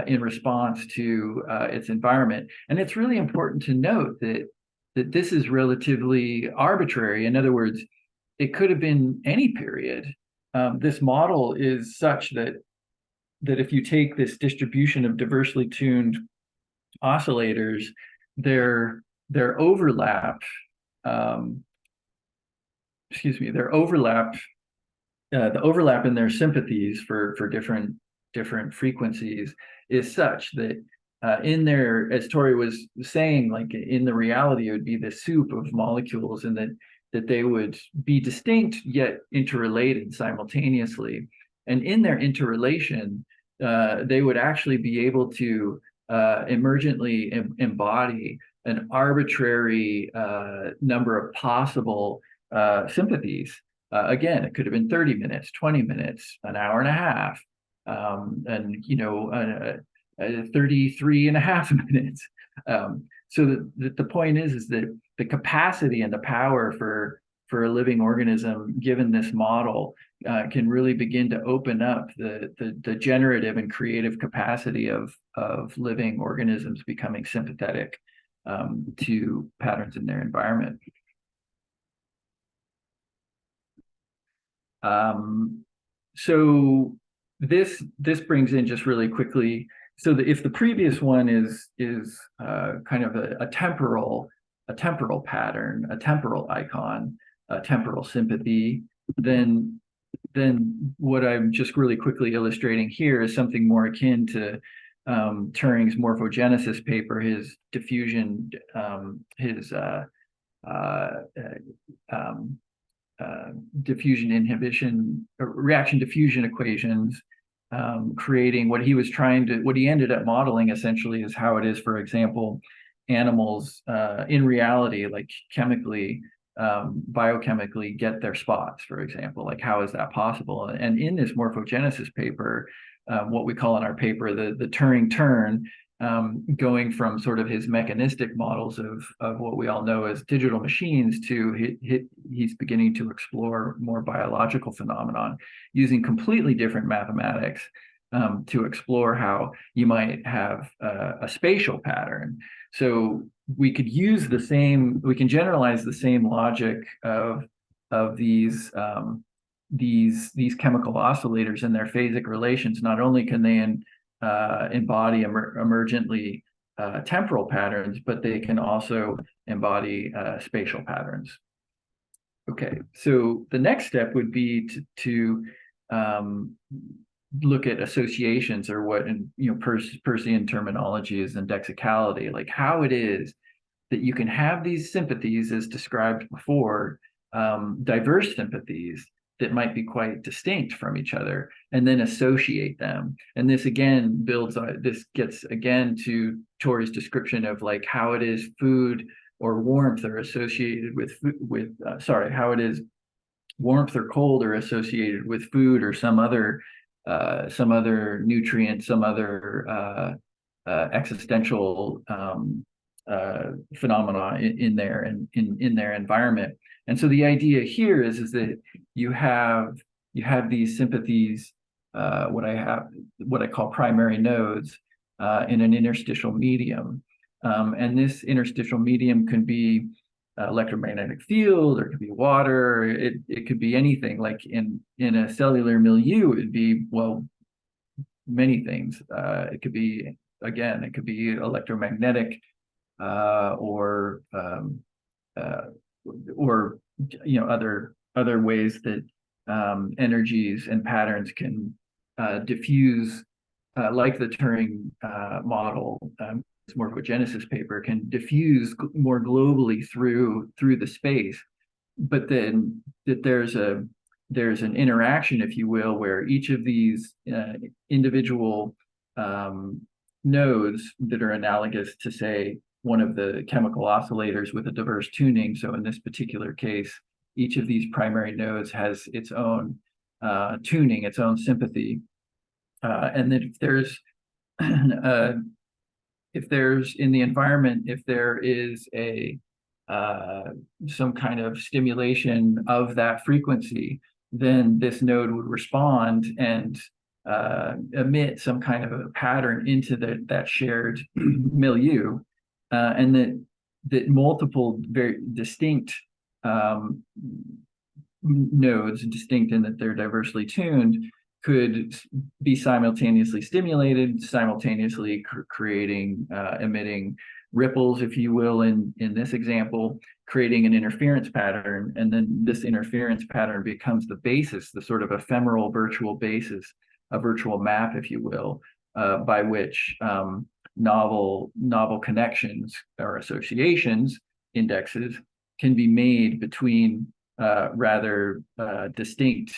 in response to its environment. And it's really important to note that this is relatively arbitrary. In other words, it could have been any period. This model is such that if you take this distribution of diversely tuned oscillators, their overlap, the overlap in their sympathies for different frequencies is such that in there, as Tori was saying, like in the reality, it would be this soup of molecules, and that they would be distinct yet interrelated simultaneously. And in their interrelation, they would actually be able to emergently embody an arbitrary number of possible sympathies. Again, it could have been 30 minutes, 20 minutes, an hour and a half, and 33 and a half minutes. So the point is that the capacity and the power for a living organism, given this model, can really begin to open up the generative and creative capacity of living organisms becoming sympathetic to patterns in their environment. So this brings in, just really quickly, so that if the previous one is kind of a temporal pattern, a temporal icon, a temporal sympathy, then what I'm just really quickly illustrating here is something more akin to Turing's morphogenesis paper, his diffusion, diffusion inhibition, reaction diffusion equations, creating what he ended up modeling essentially is how it is, for example, animals in reality, like chemically, biochemically get their spots, for example. Like, how is that possible? And in this morphogenesis paper, what we call in our paper the Turing turn, going from sort of his mechanistic models of what we all know as digital machines to he's beginning to explore more biological phenomenon using completely different mathematics to explore how you might have a spatial pattern. So we could use we can generalize the same logic of these chemical oscillators and their phasic relations. Not only can they embody emergently temporal patterns, but they can also embody spatial patterns. Okay, so the next step would be to look at associations, or what in Peircean terminology is indexicality, like how it is that you can have these sympathies, as described before, diverse sympathies that might be quite distinct from each other, and then associate them. And this again this gets again to Tori's description of like how it is food or warmth are associated how it is warmth or cold are associated with food or some other nutrient, some other existential phenomena in their environment. And so the idea here is that you have these sympathies, what I call primary nodes, in an interstitial medium, and this interstitial medium can be electromagnetic field, or it could be water. It could be anything. Like in a cellular milieu, it'd be, well, many things. It could be electromagnetic, or other ways that energies and patterns can diffuse, like the Turing model, morphogenesis paper, can diffuse more globally through the space. But then that there's an interaction, if you will, where each of these individual nodes that are analogous to, say, one of the chemical oscillators with a diverse tuning. So in this particular case, each of these primary nodes has its own tuning, its own sympathy. And then if there's in the environment, if there is some kind of stimulation of that frequency, then this node would respond and emit some kind of a pattern into that shared milieu, and that multiple very distinct nodes, distinct in that they're diversely tuned, could be simultaneously stimulated, simultaneously creating, emitting ripples, if you will, in this example, creating an interference pattern. And then this interference pattern becomes the basis, the sort of ephemeral virtual basis, a virtual map, if you will, by which novel connections or associations, indexes, can be made between rather distinct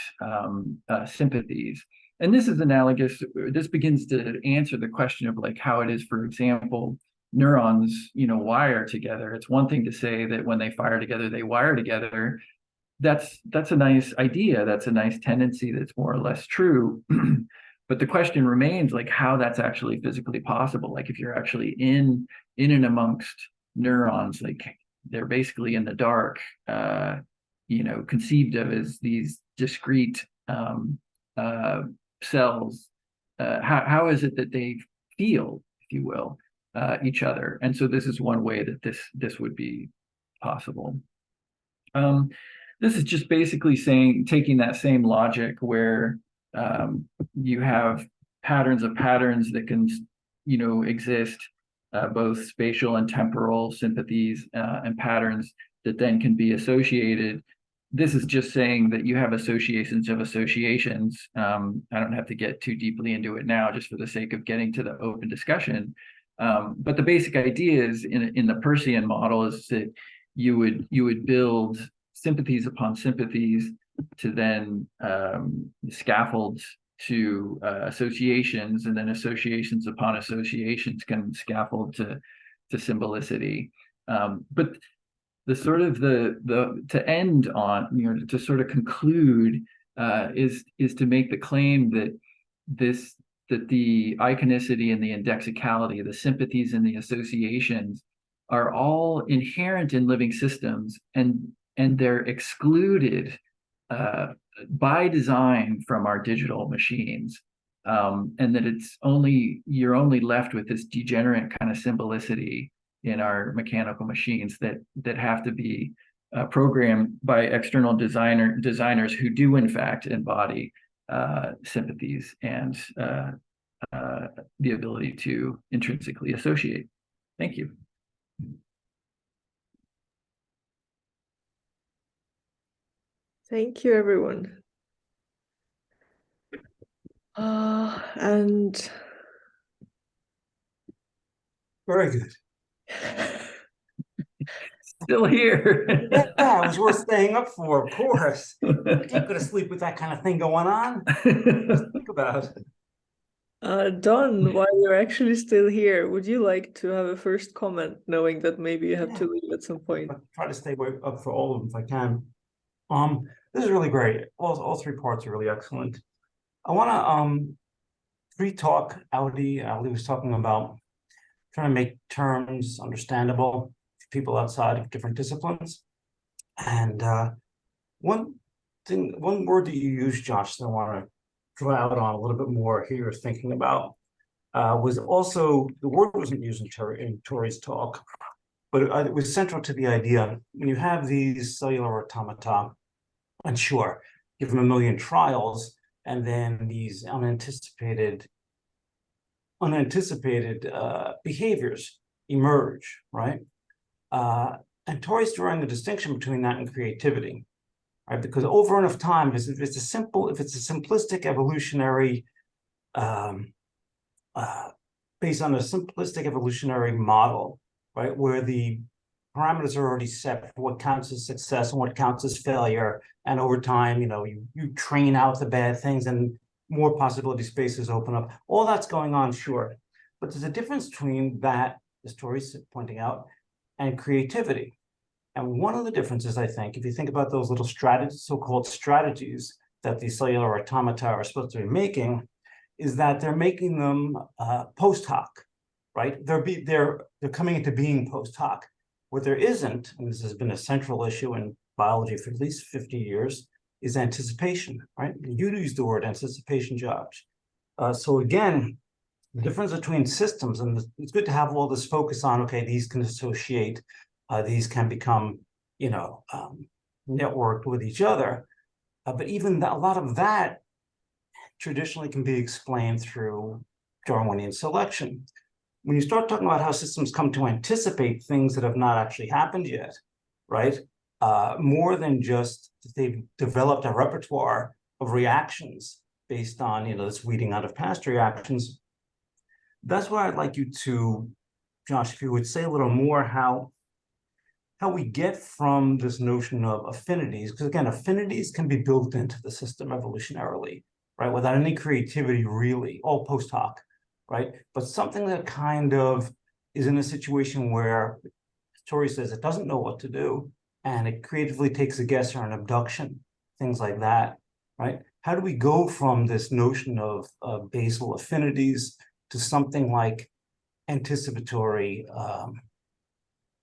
sympathies. And this is analogous, this begins to answer the question of like how it is, for example, neurons, wire together. It's one thing to say that when they fire together, they wire together. That's a nice idea. That's a nice tendency that's more or less true. But the question remains like how that's actually physically possible. Like if you're actually in and amongst neurons, like they're basically in the dark, conceived of as these discrete cells. How is it that they feel, if you will, each other? And so this is one way that this would be possible. This is just basically taking that same logic where you have patterns of patterns that can, exist, both spatial and temporal sympathies and patterns that then can be associated. This is just saying that you have associations of associations. I don't have to get too deeply into it now, just for the sake of getting to the open discussion. But the basic idea is in the Peircean model is that you would build sympathies upon sympathies to then scaffold to associations, and then associations upon associations can scaffold to symbolicity. But the sort of to end on, to sort of conclude is to make the claim that the iconicity and the indexicality, the sympathies and the associations are all inherent in living systems, and they're excluded by design from our digital machines, and that you're only left with this degenerate kind of symbolicity in our mechanical machines that have to be programmed by external designers who do in fact embody sympathies and the ability to intrinsically associate. Thank you. Thank you, everyone. And very good. Still here. Yeah, it was worth staying up for, of course. You can't go to sleep with that kind of thing going on. Just think about it. Don, while you're actually still here, would you like to have a first comment, knowing that maybe you have to leave at some point? I'll try to stay up for all of them if I can. This is really great. All three parts are really excellent. I want to free talk Audi. Audi was talking about trying to make terms understandable for people outside of different disciplines. And one word that you used, Josh, that I want to draw out on a little bit more here, thinking about, was also, the word wasn't used in Tori's talk, but it was central to the idea. When you have these cellular automata, and sure, give them a million trials, and then these unanticipated behaviors emerge, right? And Tori's drawing the distinction between that and creativity, right? Because over enough time, if it's a simplistic evolutionary, based on a simplistic evolutionary model, right, where the parameters are already set for what counts as success and what counts as failure, and over time, you train out the bad things and more possibility spaces open up. All that's going on, sure. But there's a difference between that, as Tori's pointing out, and creativity. And one of the differences, I think, if you think about those little so-called strategies that the cellular automata are supposed to be making, is that they're making them post hoc, right? They're coming into being post hoc. What there isn't, and this has been a central issue in biology for at least 50 years, is anticipation, right? You used the word anticipation, Josh. So again, the difference between systems, and it's good to have all this focus on, okay, these can associate, these can become, networked with each other. But even a lot of that traditionally can be explained through Darwinian selection. When you start talking about how systems come to anticipate things that have not actually happened yet, right? More than just they've developed a repertoire of reactions based on, this weeding out of past reactions. That's why I'd like you to, Josh, if you would say a little more how we get from this notion of affinities, because again, affinities can be built into the system evolutionarily, right? Without any creativity, really, all post hoc, right? But something that kind of is in a situation where Tori says it doesn't know what to do, and it creatively takes a guess or an abduction, things like that, right? How do we go from this notion of basal affinities to something like anticipatory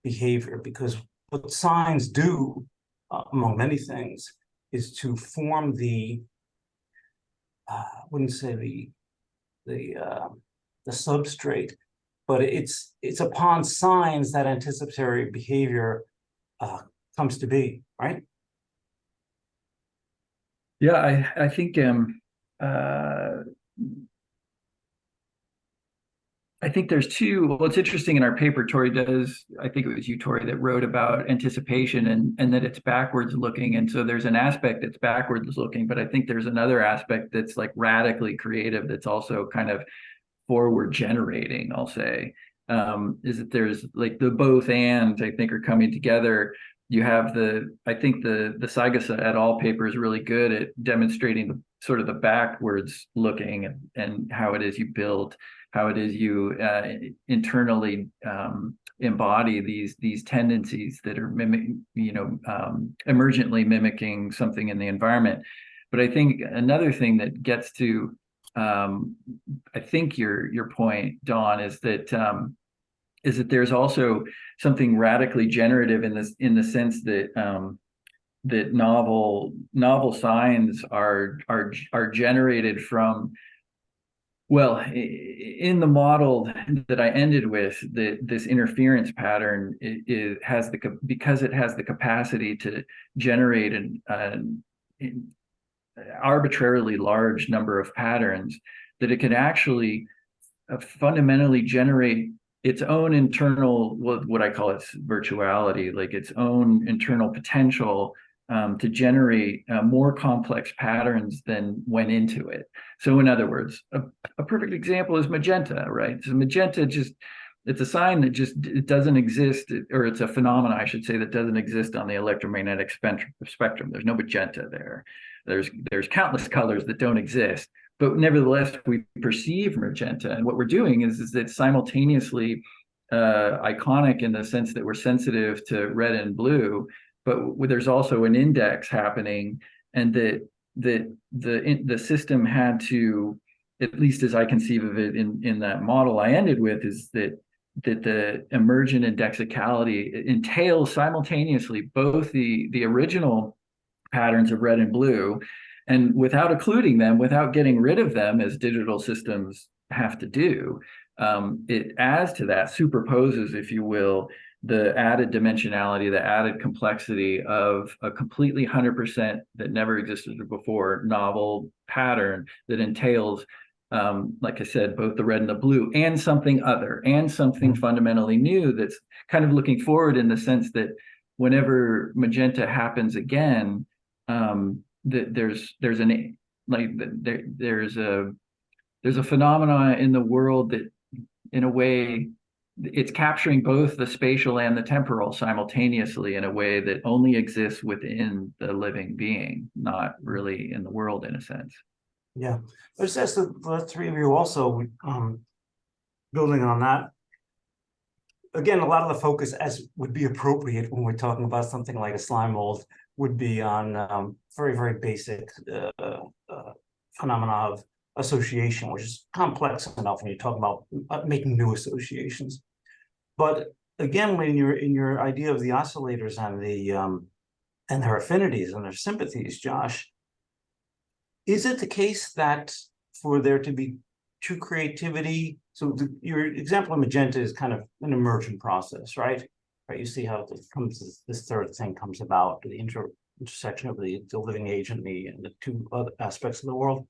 behavior? Because what signs do, among many things, is to form the, I wouldn't say the substrate, but it's upon signs that anticipatory behavior comes to be, right? Yeah, I think I think there's two. Well, it's interesting in our paper, Tori does, I think it was you, Tori, that wrote about anticipation and that it's backwards looking. And so there's an aspect that's backwards looking, but I think there's another aspect that's like radically creative that's also kind of forward generating, I'll say. Is that there's like the both and I think are coming together. You have I think the Bacigalupi et al. Paper is really good at demonstrating sort of the backwards looking and how it is you build, how it is you internally embody these tendencies that are emergently mimicking something in the environment. But I think another thing that gets to I think your point, Dawn, is that there's also something radically generative in the sense that that novel signs are generated from, well, in the model that I ended with, this interference pattern because it has the capacity to generate an arbitrarily large number of patterns, that it can actually fundamentally generate its own internal, what I call its virtuality, like its own internal potential to generate more complex patterns than went into it. So in other words, a perfect example is magenta, right? So magenta it's a sign that it doesn't exist, or it's a phenomenon, I should say, that doesn't exist on the electromagnetic spectrum. There's no magenta there. There's countless colors that don't exist, but nevertheless we perceive magenta, and what we're doing is that simultaneously iconic in the sense that we're sensitive to red and blue, but there's also an index happening, and that the system had to, at least as I conceive of it in that model I ended with, is that the emergent indexicality entails simultaneously both the original patterns of red and blue, and without occluding them, without getting rid of them, as digital systems have to do, it adds to that, superposes, if you will, the added dimensionality, the added complexity of a completely 100% that never existed before novel pattern that entails, like I said, both the red and the blue, and something other, and something fundamentally new that's kind of looking forward, in the sense that whenever magenta happens again, there's a phenomenon in the world that, in a way, it's capturing both the spatial and the temporal simultaneously in a way that only exists within the living being, not really in the world, in a sense. Yeah, let's ask the three of you also, building on that. Again, a lot of the focus, as would be appropriate when we're talking about something like a slime mold, would be on very, very basic phenomena of association, which is complex enough when you talk about making new associations. But again, when you're in your idea of the oscillators and their affinities and their sympathies, Josh, is it the case that for there to be true creativity? So your example of magenta is kind of an emergent process, right? Right. You see how it comes, this third thing comes about, the intersection of the living agent and the two other aspects of the world.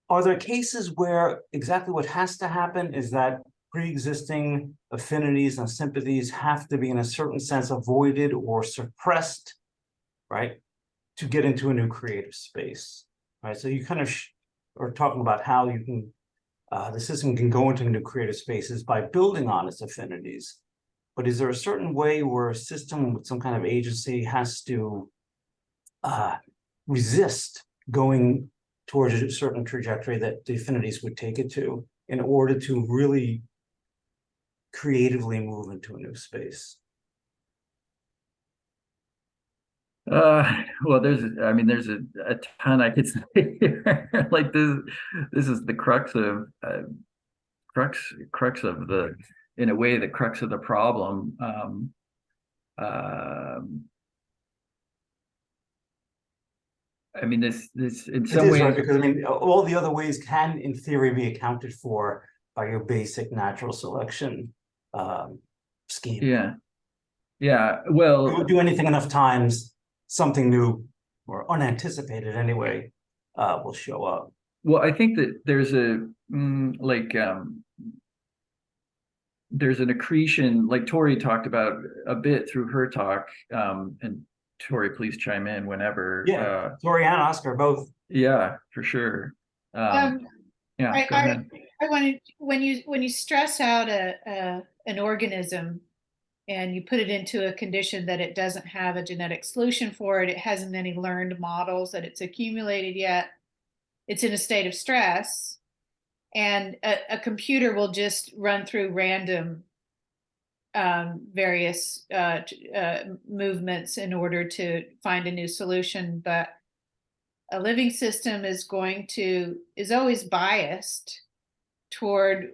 Are there cases where exactly what has to happen is that pre-existing affinities and sympathies have to be in a certain sense avoided or suppressed, right, to get into a new creative space, right? So you kind of are talking about how you can, the system can go into new creative spaces by building on its affinities. But is there a certain way where a system with some kind of agency has to resist going towards a certain trajectory that the affinities would take it to in order to really creatively move into a new space? Well, there's a ton I could say here. Like this is the crux of the, in a way, the crux of the problem. I mean, this in some ways, right, because I mean, all the other ways can, in theory, be accounted for by your basic natural selection scheme. Yeah, yeah. Well, you do anything enough times, something new or unanticipated anyway will show up. Well, I think that there's there's an accretion, like Tori talked about a bit through her talk, and Tori, please chime in whenever. Yeah, Tori and Òscar both. Yeah, for sure. Yeah, go ahead. I wanted, when you stress out an organism and you put it into a condition that it doesn't have a genetic solution for it, it hasn't any learned models that it's accumulated yet, it's in a state of stress, and a computer will just run through random various movements in order to find a new solution. But a living system is always biased toward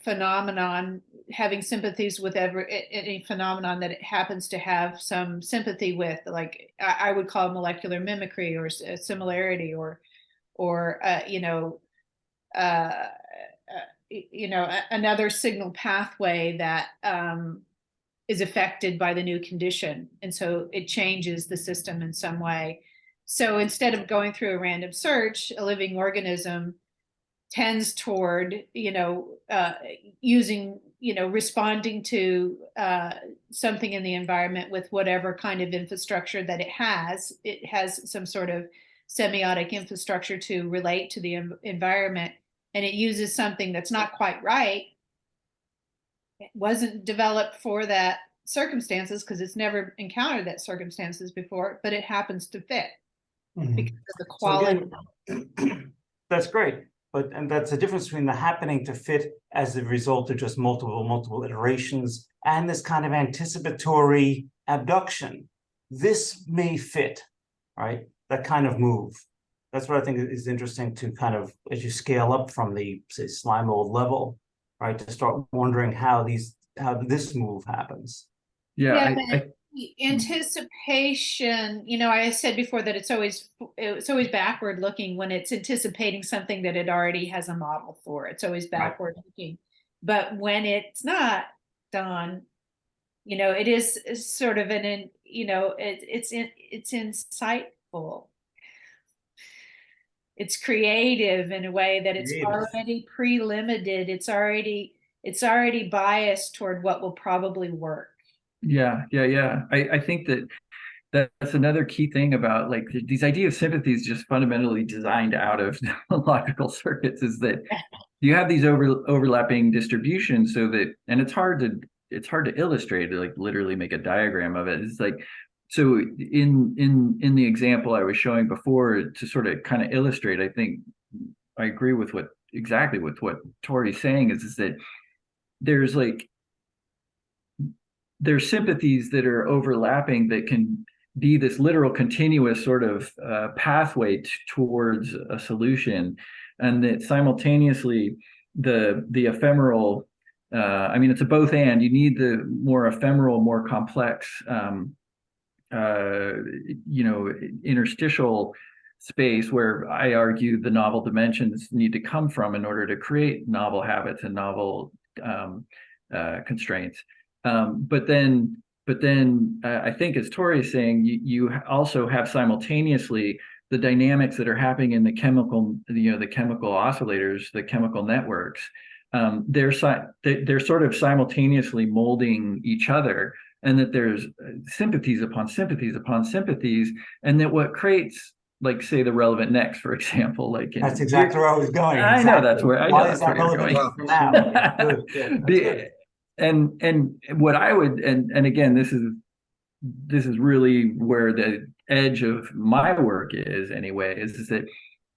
phenomenon, having sympathies with any phenomenon that it happens to have some sympathy with, like I would call molecular mimicry or similarity, or another signal pathway that is affected by the new condition, and so it changes the system in some way. So instead of going through a random search, a living organism tends toward responding to something in the environment with whatever kind of infrastructure that it has. It has some sort of semiotic infrastructure to relate to the environment, and it uses something that's not quite right. It wasn't developed for that circumstances because it's never encountered that circumstances before, but it happens to fit because of the quality. So again, that's great. And that's the difference between the happening to fit as the result of just multiple iterations and this kind of anticipatory abduction. This may fit, right? That kind of move. That's what I think is interesting to kind of, as you scale up from the, say, slime mold level, right, to start wondering how this move happens. Yeah, anticipation, I said before that it's always backward looking when it's anticipating something that it already has a model for. It's always backward looking. But when it's not done, it is sort of it's insightful. It's creative in a way that it's already pre-limited. It's already biased toward what will probably work. Yeah. I think that's another key thing about, like, these ideas of sympathy is just fundamentally designed out of logical circuits, is that you have these overlapping distributions, so that, and it's hard to illustrate, like literally make a diagram of it. It's like, so in the example I was showing before, to sort of kind of illustrate, I think I agree with what Tori's saying is that there's sympathies that are overlapping that can be this literal continuous sort of pathway towards a solution, and that simultaneously the ephemeral, it's a both and. You need the more ephemeral, more complex interstitial space where I argue the novel dimensions need to come from in order to create novel habits and novel constraints. But then I think, as Tori is saying, you also have simultaneously the dynamics that are happening in the chemical, the chemical oscillators, the chemical networks. They're sort of simultaneously molding each other, and that there's sympathies upon sympathies upon sympathies, and that what creates, like, say, the relevant next, for example, like that's exactly where I was going. I know that's where I know Why that's is that where you're relevant going. now? Yeah, good, good. That's good. And what I would, and again, this is really where the edge of my work is anyway, is that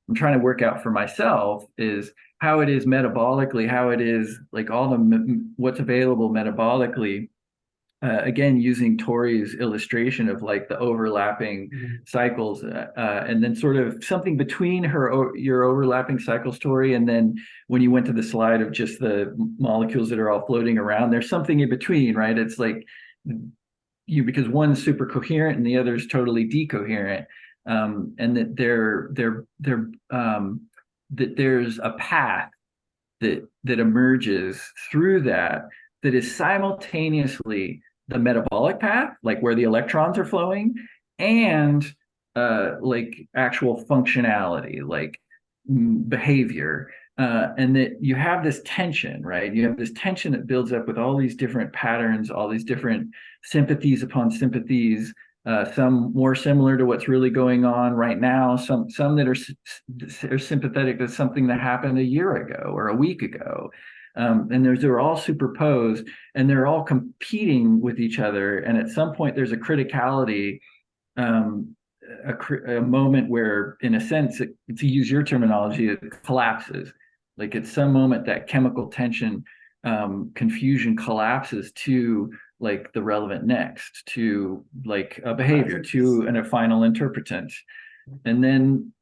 I'm trying to work out for myself is how it is metabolically, how it is like all what's available metabolically. Again, using Tori's illustration of like the overlapping cycles, and then sort of something between your overlapping cycle story, and then when you went to the slide of just the molecules that are all floating around, there's something in between, right? It's like because one's super coherent and the other is totally decoherent, and that that there's a path that emerges through that is simultaneously the metabolic path, like where the electrons are flowing, and like actual functionality, like behavior, and that you have this tension, right? You have this tension that builds up with all these different patterns, all these different sympathies upon sympathies, some more similar to what's really going on right now, some that are sympathetic to something that happened a year ago or a week ago. And they're all superposed, and they're all competing with each other. And at some point, there's a criticality, a moment where, in a sense, to use your terminology, it collapses. Like at some moment, that chemical tension, confusion collapses to like the relevant next, to like a behavior, to a final interpretant, and then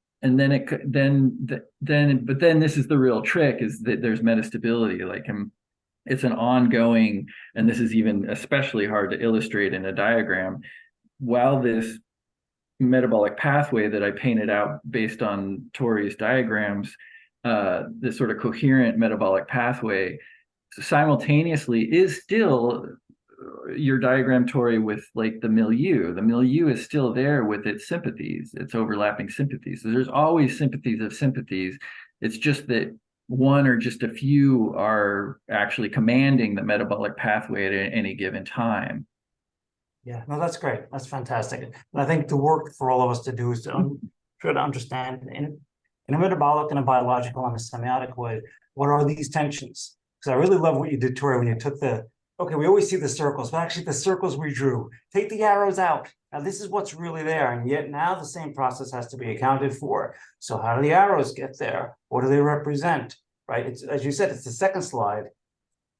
this is the real trick, is that there's metastability, like, it's an ongoing, and this is even especially hard to illustrate in a diagram, while this metabolic pathway that I painted out based on Tori's diagrams, this sort of coherent metabolic pathway simultaneously is still your diagram, Tori, with like the milieu. The milieu is still there with its sympathies, its overlapping sympathies. So there's always sympathies of sympathies. It's just that one or just a few are actually commanding the metabolic pathway at any given time. Yeah, no, that's great. That's fantastic. And I think the work for all of us to do is to try to understand in a metabolic and a biological and a semiotic way, what are these tensions? Because I really love what you did, Tori, when you took okay, we always see the circles, but actually the circles we drew, take the arrows out. Now this is what's really there. And yet now the same process has to be accounted for. So how do the arrows get there? What do they represent? Right? It's, as you said, it's the second slide.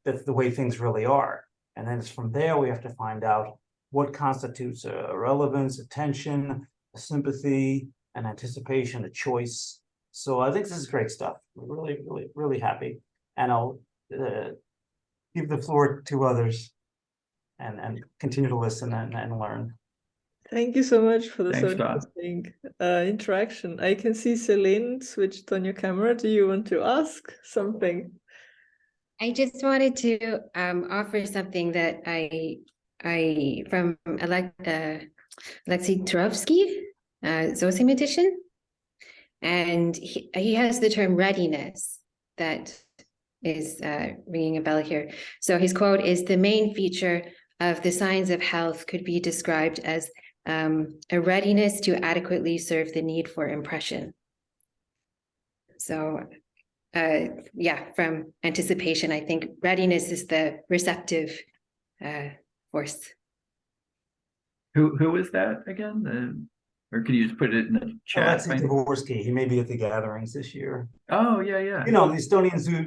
That's the way things really are. And then it's from there we have to find out what constitutes a relevance, a tension, a sympathy, an anticipation, a choice. So I think this is great stuff. We're really, really, really happy. And I'll give the floor to others and continue to listen and learn. Thank you so much for the Thanks, so Don. interesting interaction. I can see Celine switched on your camera. Do you want to ask something? I just wanted to offer something that I from Alexei Turovsky, zosemiotetician, and he has the term readiness that is ringing a bell here. So his quote is, "The main feature of the signs of health could be described as a readiness to adequately serve the need for impression." So yeah, from anticipation, I think readiness is the receptive force. Who is that again? Or could you just put it in the chat? Alexei Turovsky, he may be at the gatherings this year. Oh, yeah. You know, the Estonian zoo,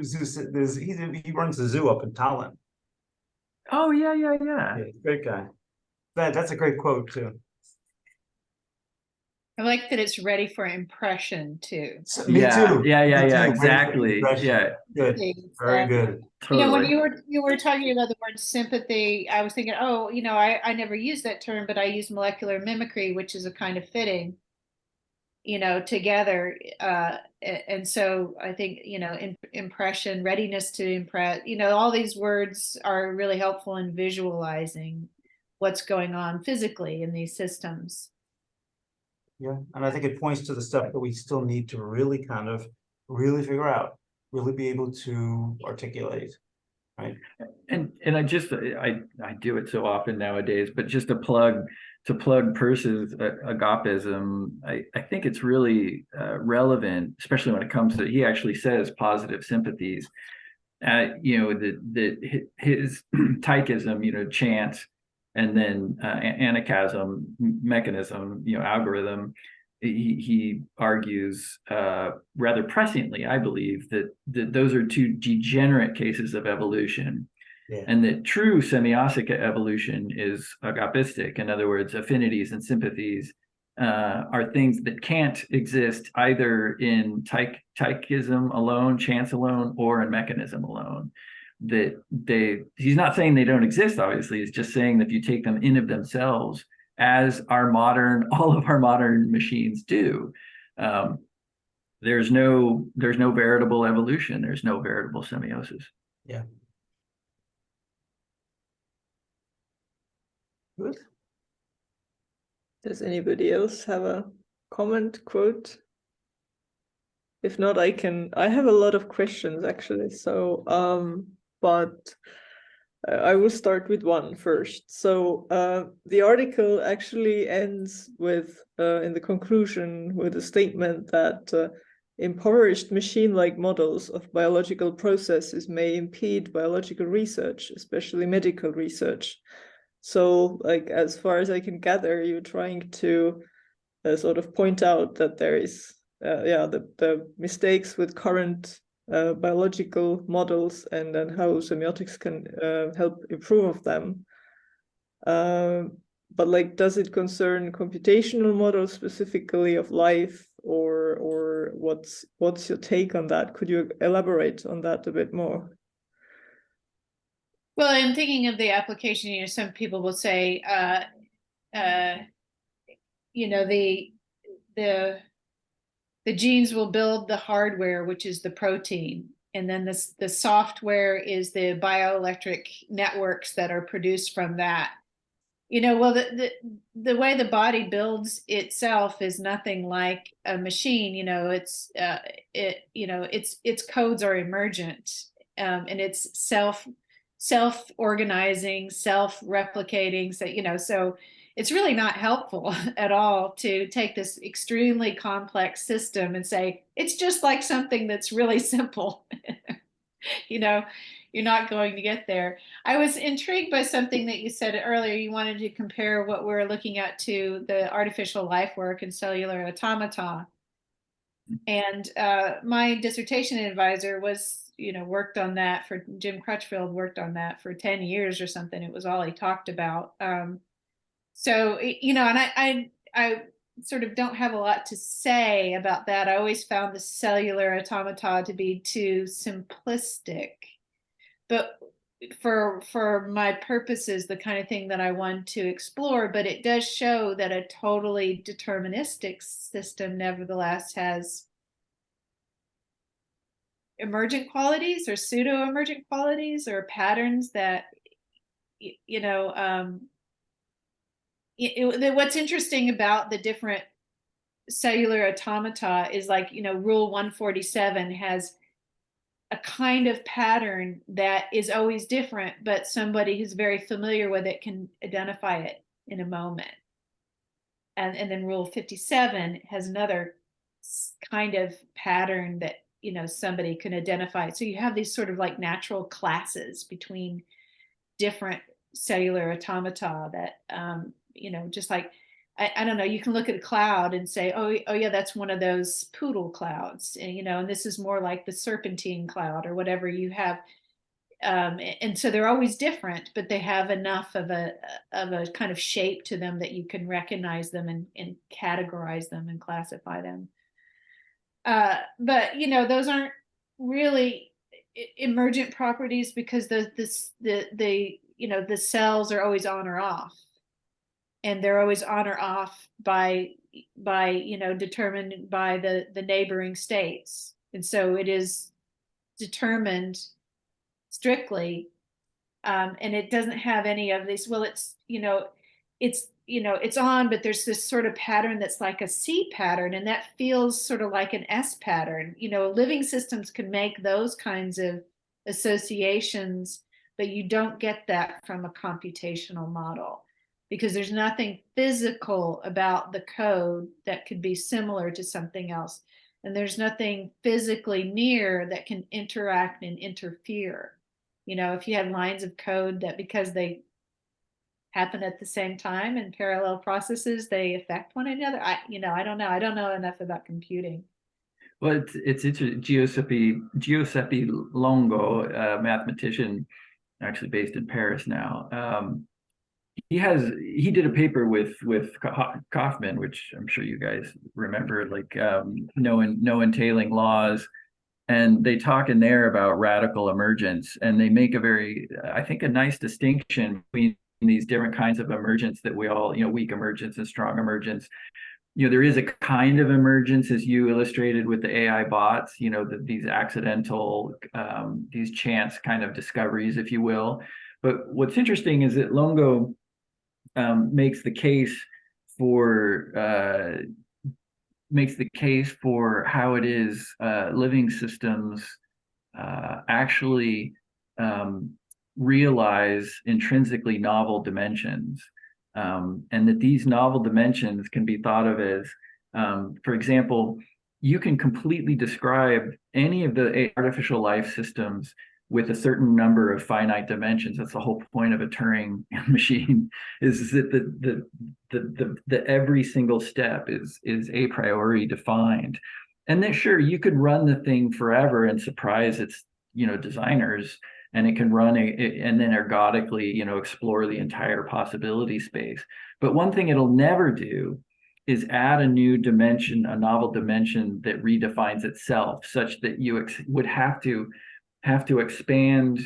he runs the zoo up in Tallinn. Oh, yeah. Yeah, great guy. That's a great quote too. I like that it's ready for impression too. So, me too. Yeah, exactly. Yeah. Good. Very good. Totally. You know, when you were talking about the word sympathy, I was thinking, oh, you know, I never used that term, but I use molecular mimicry, which is a kind of fitting. together. And so I think, impression, readiness to impress, all these words are really helpful in visualizing what's going on physically in these systems. Yeah, and I think it points to the stuff that we still need to really kind of really figure out, really be able to articulate, right? And I do it so often nowadays, but just to plug Peirce's agapism, I think it's really relevant, especially when it comes to, he actually says positive sympathies. That his tychism, chance, and then anachasm, mechanism, algorithm. He argues rather presciently, I believe, that those are two degenerate cases of evolution. Yeah. And that true semiotic evolution is agapistic. In other words, affinities and sympathies are things that can't exist either in tychism alone, chance alone, or in mechanism alone. He's not saying they don't exist, obviously. He's just saying that if you take them in of themselves, as all of our modern machines do, there's no veritable evolution. There's no veritable semiosis. Yeah. Good. Does anybody else have a comment, quote? If not, I have a lot of questions actually. So, but I will start with one first. So the article actually ends with, in the conclusion, with a statement that impoverished machine-like models of biological processes may impede biological research, especially medical research. So, like, as far as I can gather, you're trying to sort of point out that there is, the mistakes with current biological models, and then how semiotics can help improve them. But like, does it concern computational models specifically of life, or what's your take on that? Could you elaborate on that a bit more? Well, I'm thinking of the application, some people will say, the genes will build the hardware, which is the protein. And then the software is the bioelectric networks that are produced from that. Well, the way the body builds itself is nothing like a machine. Its codes are emergent, and it's self-organizing, self-replicating. So it's really not helpful at all to take this extremely complex system and say it's just like something that's really simple. You're not going to get there. I was intrigued by something that you said earlier. You wanted to compare what we're looking at to the artificial life work and cellular automata. And my dissertation advisor was, worked on that for Jim Crutchfield, worked on that for 10 years or something. It was all he talked about. So, and I sort of don't have a lot to say about that. I always found the cellular automata to be too simplistic. But for my purposes, the kind of thing that I want to explore, but it does show that a totally deterministic system nevertheless has emergent qualities or pseudo-emergent qualities or patterns that, what's interesting about the different cellular automata is like, Rule 147 has a kind of pattern that is always different, but somebody who's very familiar with it can identify it in a moment. And then Rule 57 has another kind of pattern that, somebody can identify. So you have these sort of like natural classes between different cellular automata that, just like, I don't know, you can look at a cloud and say, oh yeah, that's one of those poodle clouds, and this is more like the serpentine cloud or whatever you have. And so they're always different, but they have enough of a kind of shape to them that you can recognize them and categorize them and classify them. But those aren't really emergent properties because the cells are always on or off. And they're always on or off by determined by the neighboring states. And so it is determined strictly, and it doesn't have any of these, well, it's on, but there's this sort of pattern that's like a C pattern, and that feels sort of like an S pattern. Living systems can make those kinds of associations, but you don't get that from a computational model, because there's nothing physical about the code that could be similar to something else. And there's nothing physically near that can interact and interfere. If you have lines of code that, because they happen at the same time in parallel processes, they affect one another. I don't know. I don't know enough about computing. Well, it's Giuseppe Longo, a mathematician, actually based in Paris now. He did a paper with Kaufman, which I'm sure you guys remember, like no entailing laws, and they talk in there about radical emergence, and they make I think a nice distinction between these different kinds of emergence that we all, weak emergence and strong emergence. There is a kind of emergence, as you illustrated with the AI bots, these accidental, these chance kind of discoveries, if you will. But what's interesting is that Longo makes the case for how it is living systems actually realize intrinsically novel dimensions, and that these novel dimensions can be thought of as, for example, you can completely describe any of the artificial life systems with a certain number of finite dimensions. That's the whole point of a Turing machine, is that the every single step is a priori defined. And then sure, you could run the thing forever and surprise its designers, and it can run and then ergodically explore the entire possibility space. But one thing it'll never do is add a new dimension, a novel dimension that redefines itself, such that you would have to expand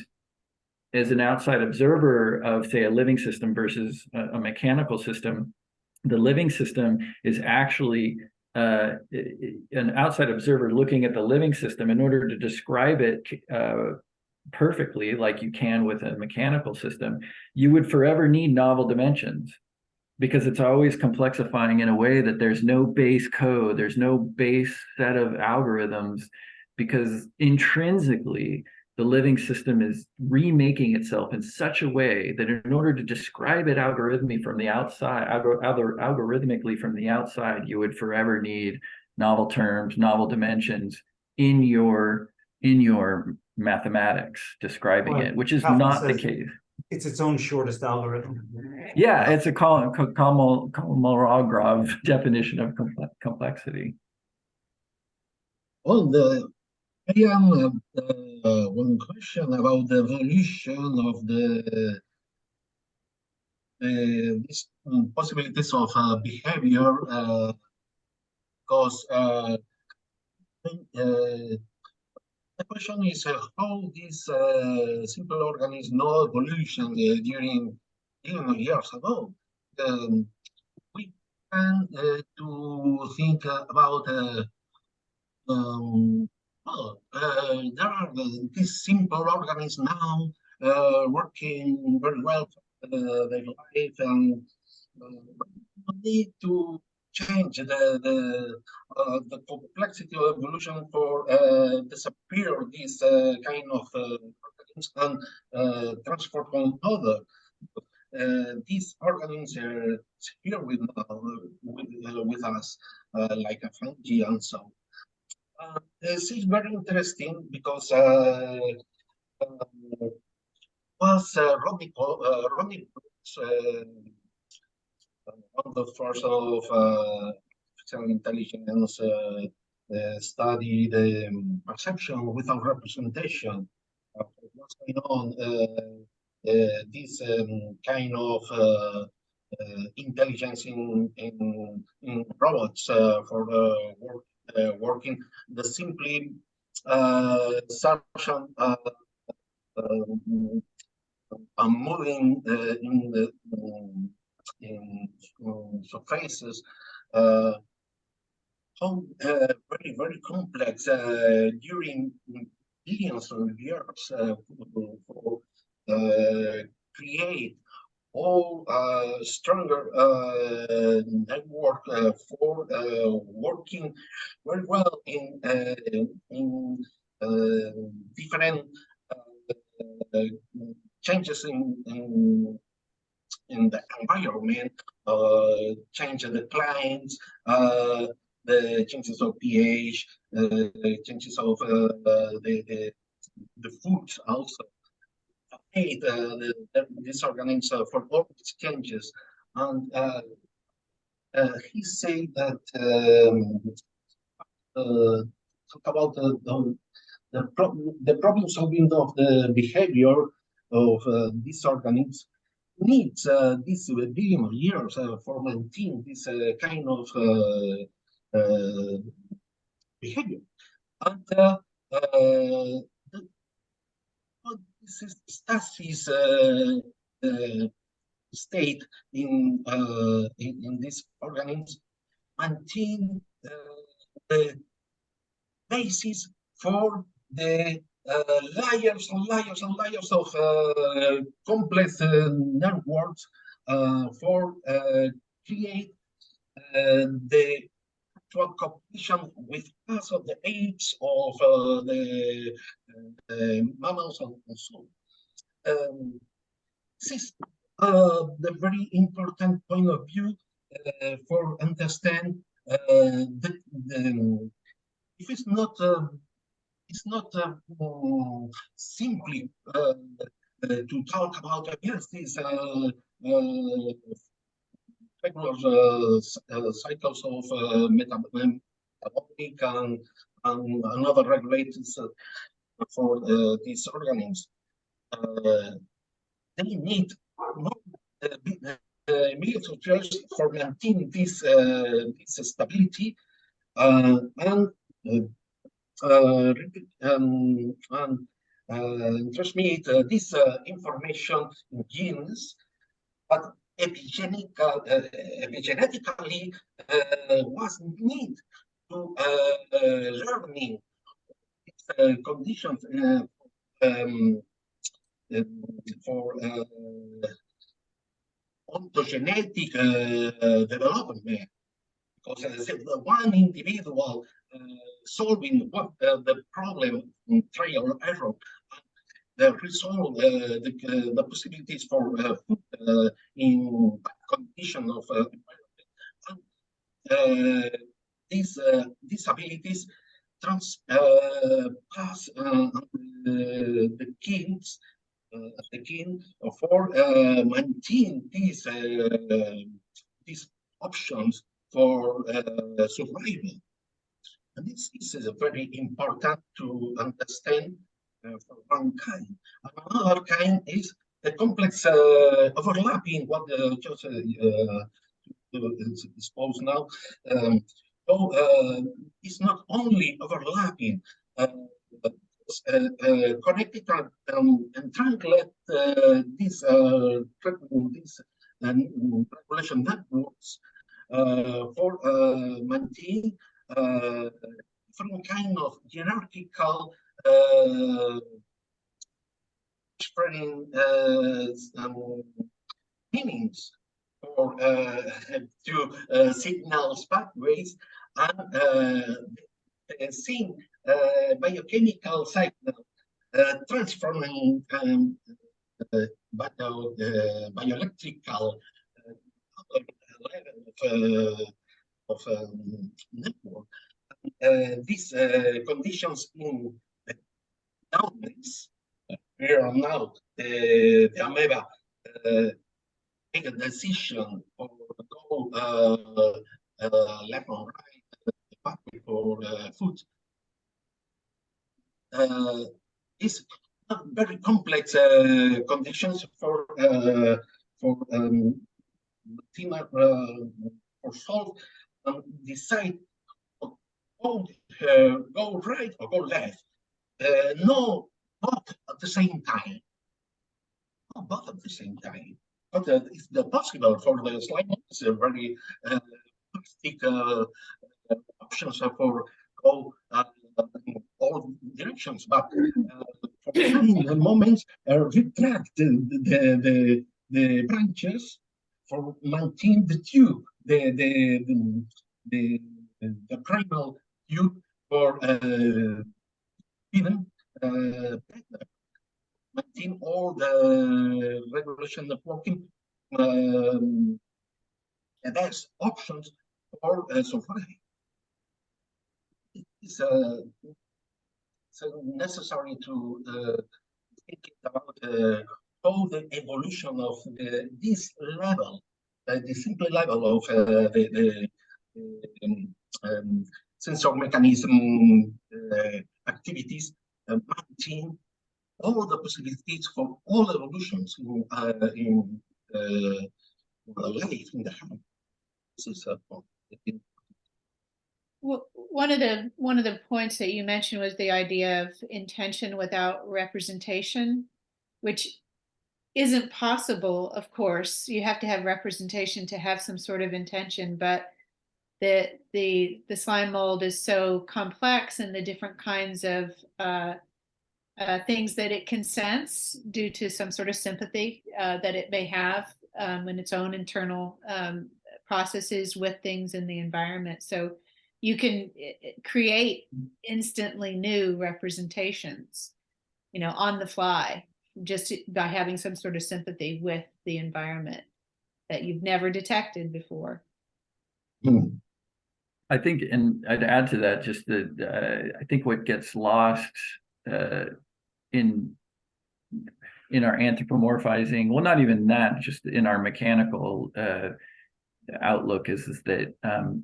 as an outside observer of, say, a living system versus a mechanical system. The living system is actually an outside observer looking at the living system. In order to describe it perfectly, like you can with a mechanical system, you would forever need novel dimensions, because it's always complexifying in a way that there's no base code, there's no base set of algorithms, because intrinsically the living system is remaking itself in such a way that in order to describe it algorithmically from the outside, you would forever need novel terms, novel dimensions in your mathematics describing it, which is not the case. It's its own shortest algorithm. Yeah, it's a Kolmogorov definition of complexity. Well, I am one question about the evolution of these possibilities of behavior, because the question is how this simple organism no evolution during years ago. We can to think about there are these simple organisms now working very well for their life, and we need to change the complexity of evolution for disappear these kind of organisms and transform other. These organisms are here with us, like a fungi and so. This is very interesting because was Rodney Brooks, one of the first of artificial intelligence study the perception without representation. What's going on? This kind of intelligence in robots for working the simply suction moving in surfaces how very, very complex during billions of years for create all stronger network for working very well in different changes in the environment, change in the clients, the changes of pH, changes of the food also. These organisms for all these changes, and he said that talk about the problem solving of the behavior of these organisms needs this billion of years for maintaining this kind of behavior. And this is stasis state in this organism maintain the basis for the layers and layers and layers of complex networks for create the actual competition with us of the apes of the mammals and so on. This is the very important point of view for understand if it's not simply to talk about this regular cycles of metabolic and other regulators for these organisms. They need millions of years for maintaining this stability and transmit this information in genes, but epigenetically was need to learning conditions for ontogenetic development. Because one individual solving what the problem trial and error, the result, the possibilities for food in condition of these abilities pass the genes. The king for maintain these options for survival, and this is very important to understand for one kind. Another kind is the complex overlapping what just exposed now. So it's not only overlapping. Connected and translate these regulation networks for maintaining different kind of hierarchical different meanings or to signals pathways and seeing biochemical cycle transforming bioelectrical level of network. These conditions in numbness, here and now, the amoeba make a decision or go left or right pathway for food. Is very complex conditions for solve and decide go right or go left. No, not at the same time. Not both at the same time. But it's possible for the slide. It's a very fantastic options for go in all directions, but for some moments retract the branches for maintain the tube, the primal tube for even maintain all the regulation of working. And there's options for surviving. It's necessary to think about how the evolution of this level, the simple level of the sensor mechanism activities maintain all the possibilities for all evolutions in life in the hand. This is a point. Well, one of the points that you mentioned was the idea of intention without representation, which isn't possible, of course. You have to have representation to have some sort of intention, but the slime mold is so complex, and the different kinds of things that it can sense due to some sort of sympathy that it may have in its own internal processes with things in the environment. So you can create instantly new representations, on the fly, just by having some sort of sympathy with the environment that you've never detected before. I think, and I'd add to that, just that I think what gets lost in our anthropomorphizing, well, not even that, just in our mechanical outlook is that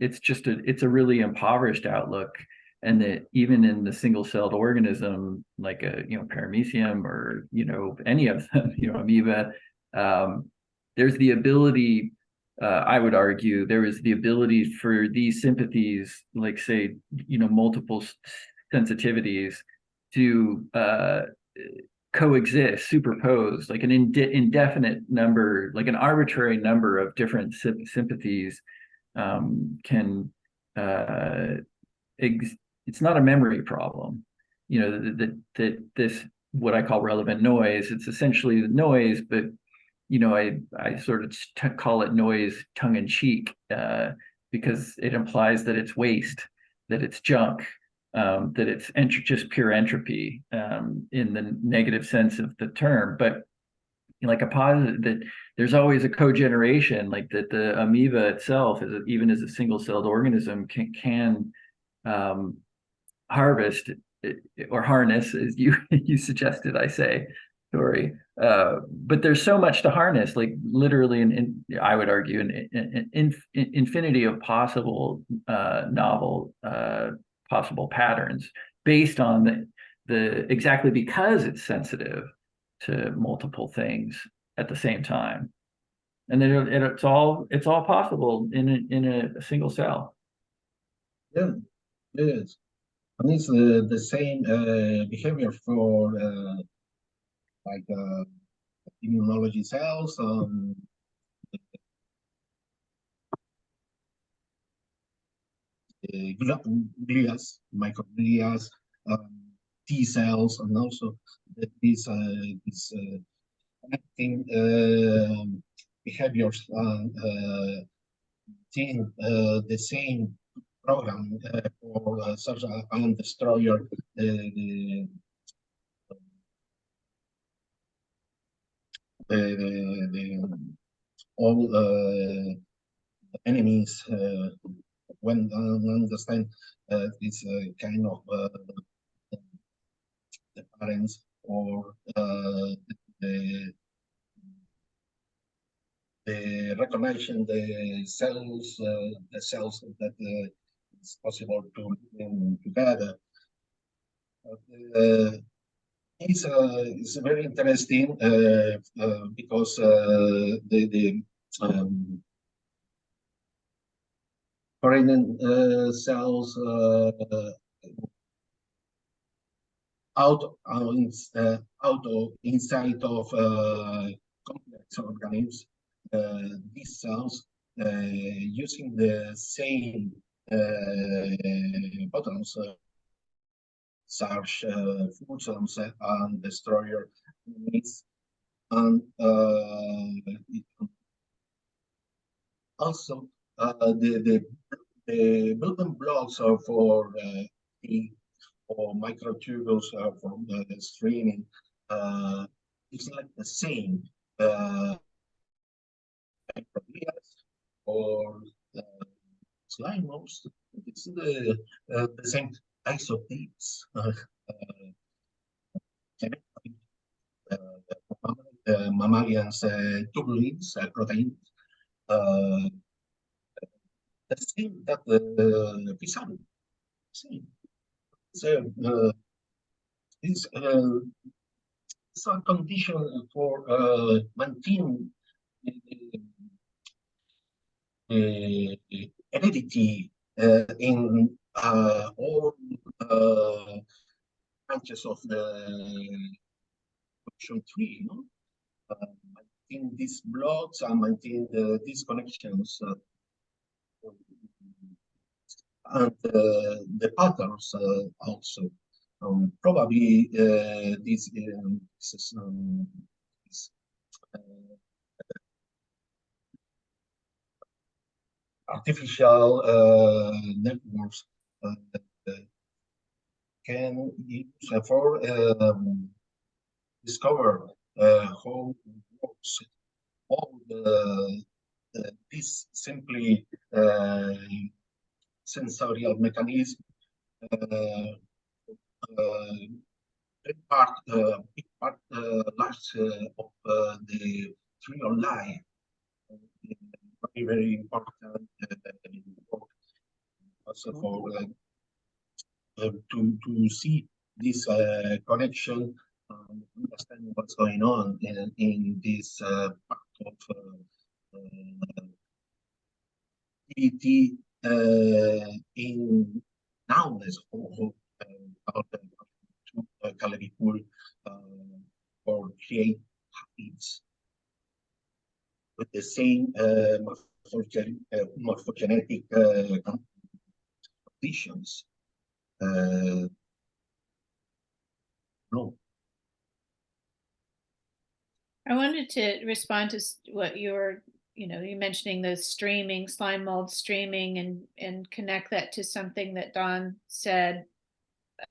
it's a really impoverished outlook, and that even in the single-celled organism like a paramecium or any of them, amoeba, there's the ability, I would argue there is the ability for these sympathies, like say multiple sensitivities, to coexist, superpose, like an indefinite number, like an arbitrary number of different sympathies can it's not a memory problem, that this, what I call relevant noise, it's essentially the noise, but I sort of call it noise tongue-in-cheek because it implies that it's waste, that it's junk, that it's just pure entropy in the negative sense of the term. But like a positive, that there's always a cogeneration, like that the amoeba itself, even as a single-celled organism, can harvest or harness, as you suggested, I say, Tori. But there's so much to harness, like literally, I would argue, an infinity of possible novel possible patterns based on the exactly because it's sensitive to multiple things at the same time, and then it's all possible in a single cell. Yeah, it is. And it's the same behavior for like immunology cells, glias, microglia, T cells, and also these connecting behaviors in the same program for such an destroyer, the all enemies when understand this kind of the parents or the recognition the cells that it's possible to bring together. It's very interesting because the foreign cells inside of complex organisms, these cells using the same buttons, search functions and destroyer enemies, and also the building blocks are for or microtubules for streaming. It's like the same or slime most. It's the same isotopes. Mammalians, tubulins, proteins. The same that the Pisano. Same. So it's a condition for maintaining heredity in all branches of the evolution tree. No? Maintain these blocks and maintain these connections. And the patterns also. Probably this is artificial networks can use for discover how it works. All this simply sensorial mechanism big part large of the tree of life. Very, very important also for to see this connection, understand what's going on in this part of activity in nowness about to Calabipool or create habits with the same morphogenetic conditions. No. I wanted to respond to what you're, you mentioning the streaming, slime mold streaming, and connect that to something that Don said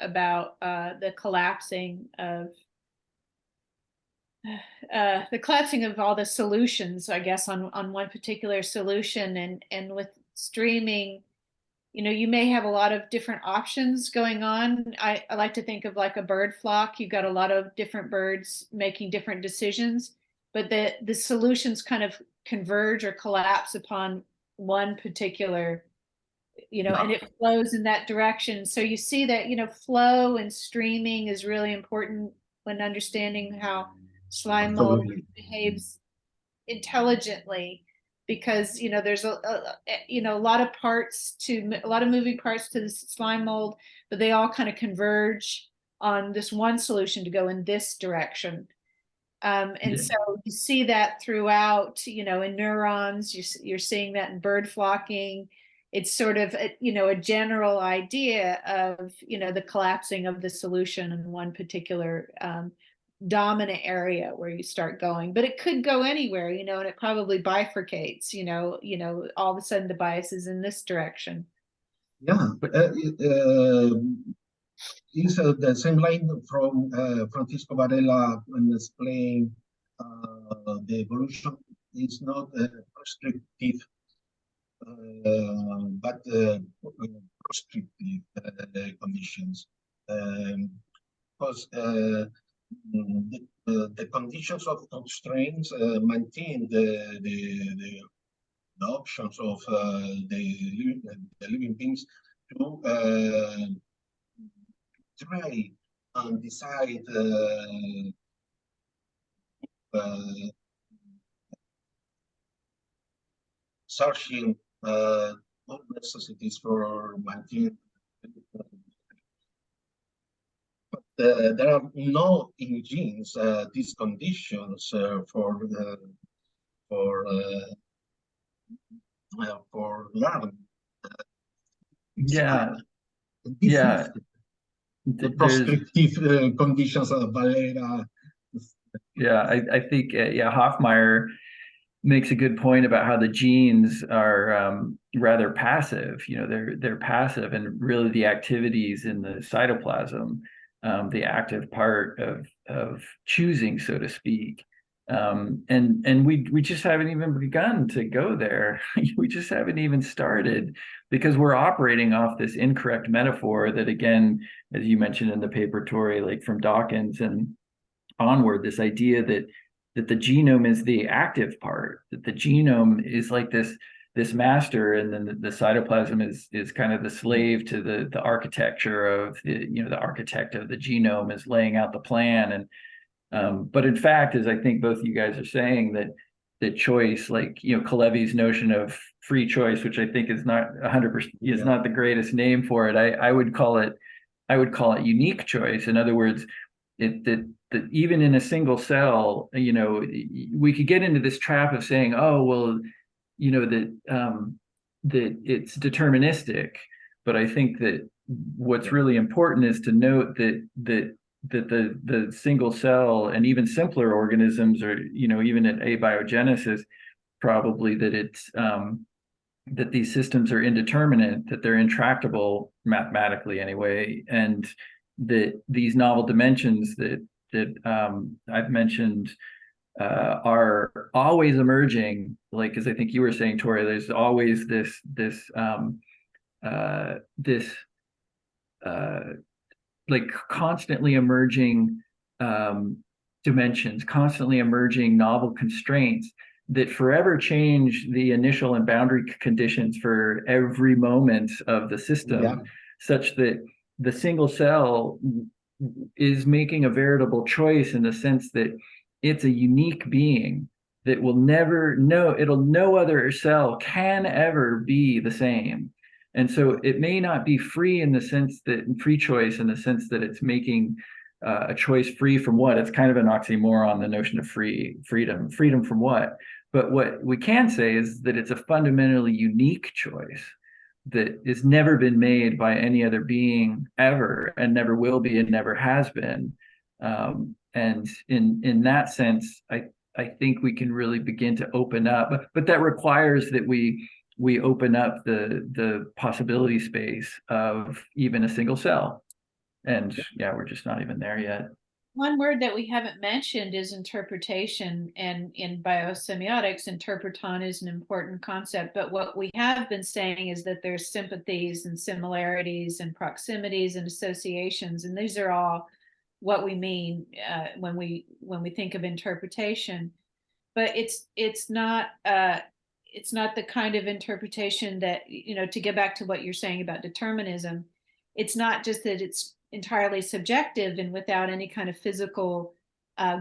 about the collapsing of all the solutions, I guess, on one particular solution, and with streaming, you may have a lot of different options going on. I like to think of like a bird flock. You've got a lot of different birds making different decisions, but the solutions kind of converge or collapse upon one particular, and it flows in that direction. So you see that, flow and streaming is really important when understanding how slime mold behaves intelligently, because there's a lot of parts to a lot of moving parts to the slime mold, but they all kind of converge on this one solution to go in this direction. And so you see that throughout, in neurons. You're seeing that in bird flocking. It's sort of a general idea of the collapsing of the solution in one particular dominant area where you start going, but it could go anywhere, and it probably bifurcates, all of a sudden the bias is in this direction. Yeah, but is the same line from Francisco Varela when explaining the evolution is not restrictive, but prescriptive conditions, because the conditions of constraints maintain the options of the living beings to try and decide searching all necessities for maintaining. But there are no in genes these conditions for for learning. Yeah, Different the there's proscriptive conditions of Valera. yeah, I think yeah, Hoffmeyer makes a good point about how the genes are rather passive. You know, they're passive, and really the activities in the cytoplasm, the active part of choosing, so to speak. And we just haven't even begun to go there. We just haven't even started, because we're operating off this incorrect metaphor that, again, as you mentioned in the paper, Tori, like from Dawkins and onward, this idea that the genome is the active part, that the genome is like this master, and then the cytoplasm is kind of the slave to the architecture of the architect of the genome is laying out the plan. And but in fact, as I think both you guys are saying, that choice, like Kalevi's notion of free choice, which I think is not 100% is not the greatest name for it. I would call it unique choice. In other words, that even in a single cell, we could get into this trap of saying, oh, well, that it's deterministic. But I think that what's really important is to note that the single cell and even simpler organisms, or even at abiogenesis, probably that it's that these systems are indeterminate, that they're intractable mathematically anyway, and that these novel dimensions that I've mentioned are always emerging. Like, as I think you were saying, Tori, there's always this like constantly emerging dimensions, constantly emerging novel constraints that forever change the initial and boundary conditions for every moment of the system, such that the single cell is making a veritable choice, in the sense that it's a unique being that will never know, no other cell can ever be the same. And so it may not be free in the sense that free choice, in the sense that it's making a choice free from what? It's kind of an oxymoron, the notion of freedom from what? But what we can say is that it's a fundamentally unique choice that has never been made by any other being ever, and never will be, and never has been. And in that sense, I think we can really begin to open up, but that requires that we open up the possibility space of even a single cell. And yeah, we're just not even there yet. One word that we haven't mentioned is interpretation, and in biosemiotics, interpreton is an important concept. But what we have been saying is that there's sympathies and similarities and proximities and associations, and these are all what we mean when we think of interpretation. But it's not the kind of interpretation that, to get back to what you're saying about determinism, it's not just that it's entirely subjective and without any kind of physical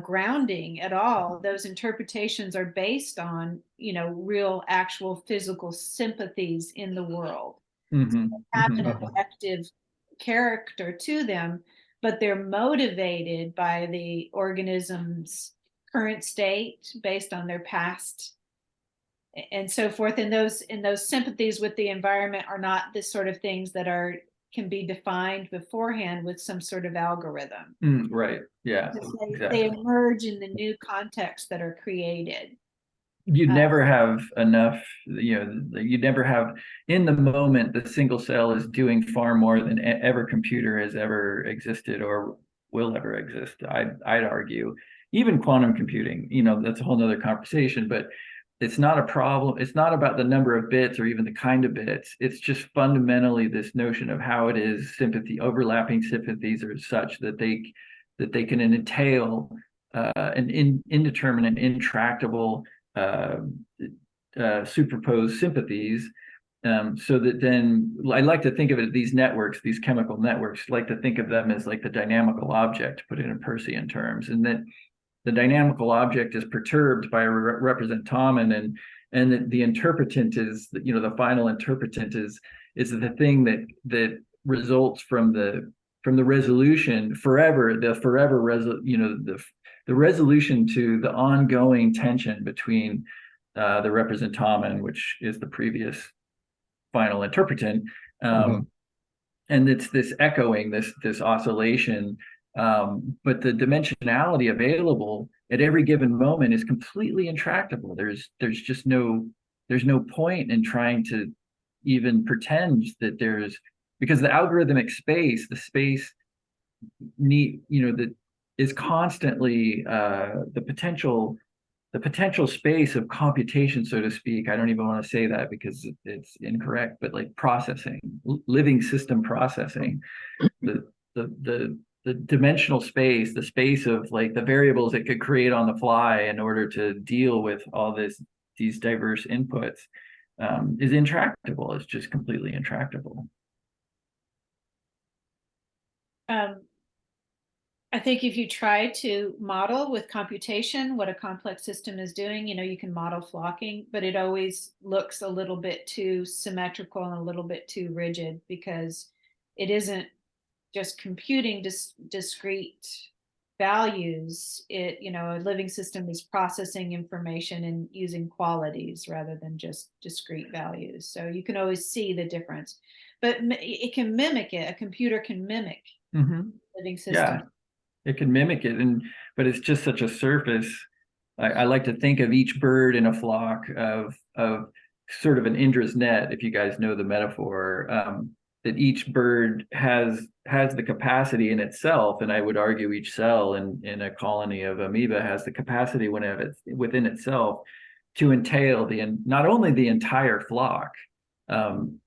grounding at all. Those interpretations are based on, real, actual physical sympathies in the world. Mm-hmm. So they have an objective character to them, but they're motivated by the organism's current state based on their past and so forth. And those sympathies with the environment are not the sort of things that can be defined beforehand with some sort of algorithm. Right. Yeah. They emerge in the new contexts that are created. You never have enough, you never have, in the moment, the single cell is doing far more than ever computer has ever existed or will ever exist. I'd argue, even quantum computing, that's a whole nother conversation, but it's not a problem. It's not about the number of bits or even the kind of bits. It's just fundamentally this notion of how it is overlapping sympathies are such that they can entail an indeterminate, intractable, superposed sympathies, so that then I like to think of it, these networks, these chemical networks, like to think of them as like the dynamical object, to put it in Peircean terms, and that the dynamical object is perturbed by a representomen, and the interpretant is, the final interpretant is the thing that results from the resolution forever, the resolution to the ongoing tension between the representamen, which is the previous final interpretant. And it's this echoing, this oscillation, but the dimensionality available at every given moment is completely intractable. There's just there's no point in trying to even pretend that because the algorithmic space, the space that is constantly the potential space of computation, so to speak. I don't even want to say that because it's incorrect, but like processing, living system processing, the dimensional space, the space of like the variables it could create on the fly in order to deal with all these diverse inputs is intractable. It's just completely intractable. I think if you try to model with computation what a complex system is doing, you can model flocking, but it always looks a little bit too symmetrical and a little bit too rigid because it isn't just computing discrete values. A living system is processing information and using qualities rather than just discrete values. So you can always see the difference, but it can mimic it. A computer can mimic living system. Yeah. It can mimic it, but it's just such a surface. I like to think of each bird in a flock of sort of an Indra's net, if you guys know the metaphor, that each bird has the capacity in itself, and I would argue each cell in a colony of amoeba has the capacity within itself to entail not only the entire flock, on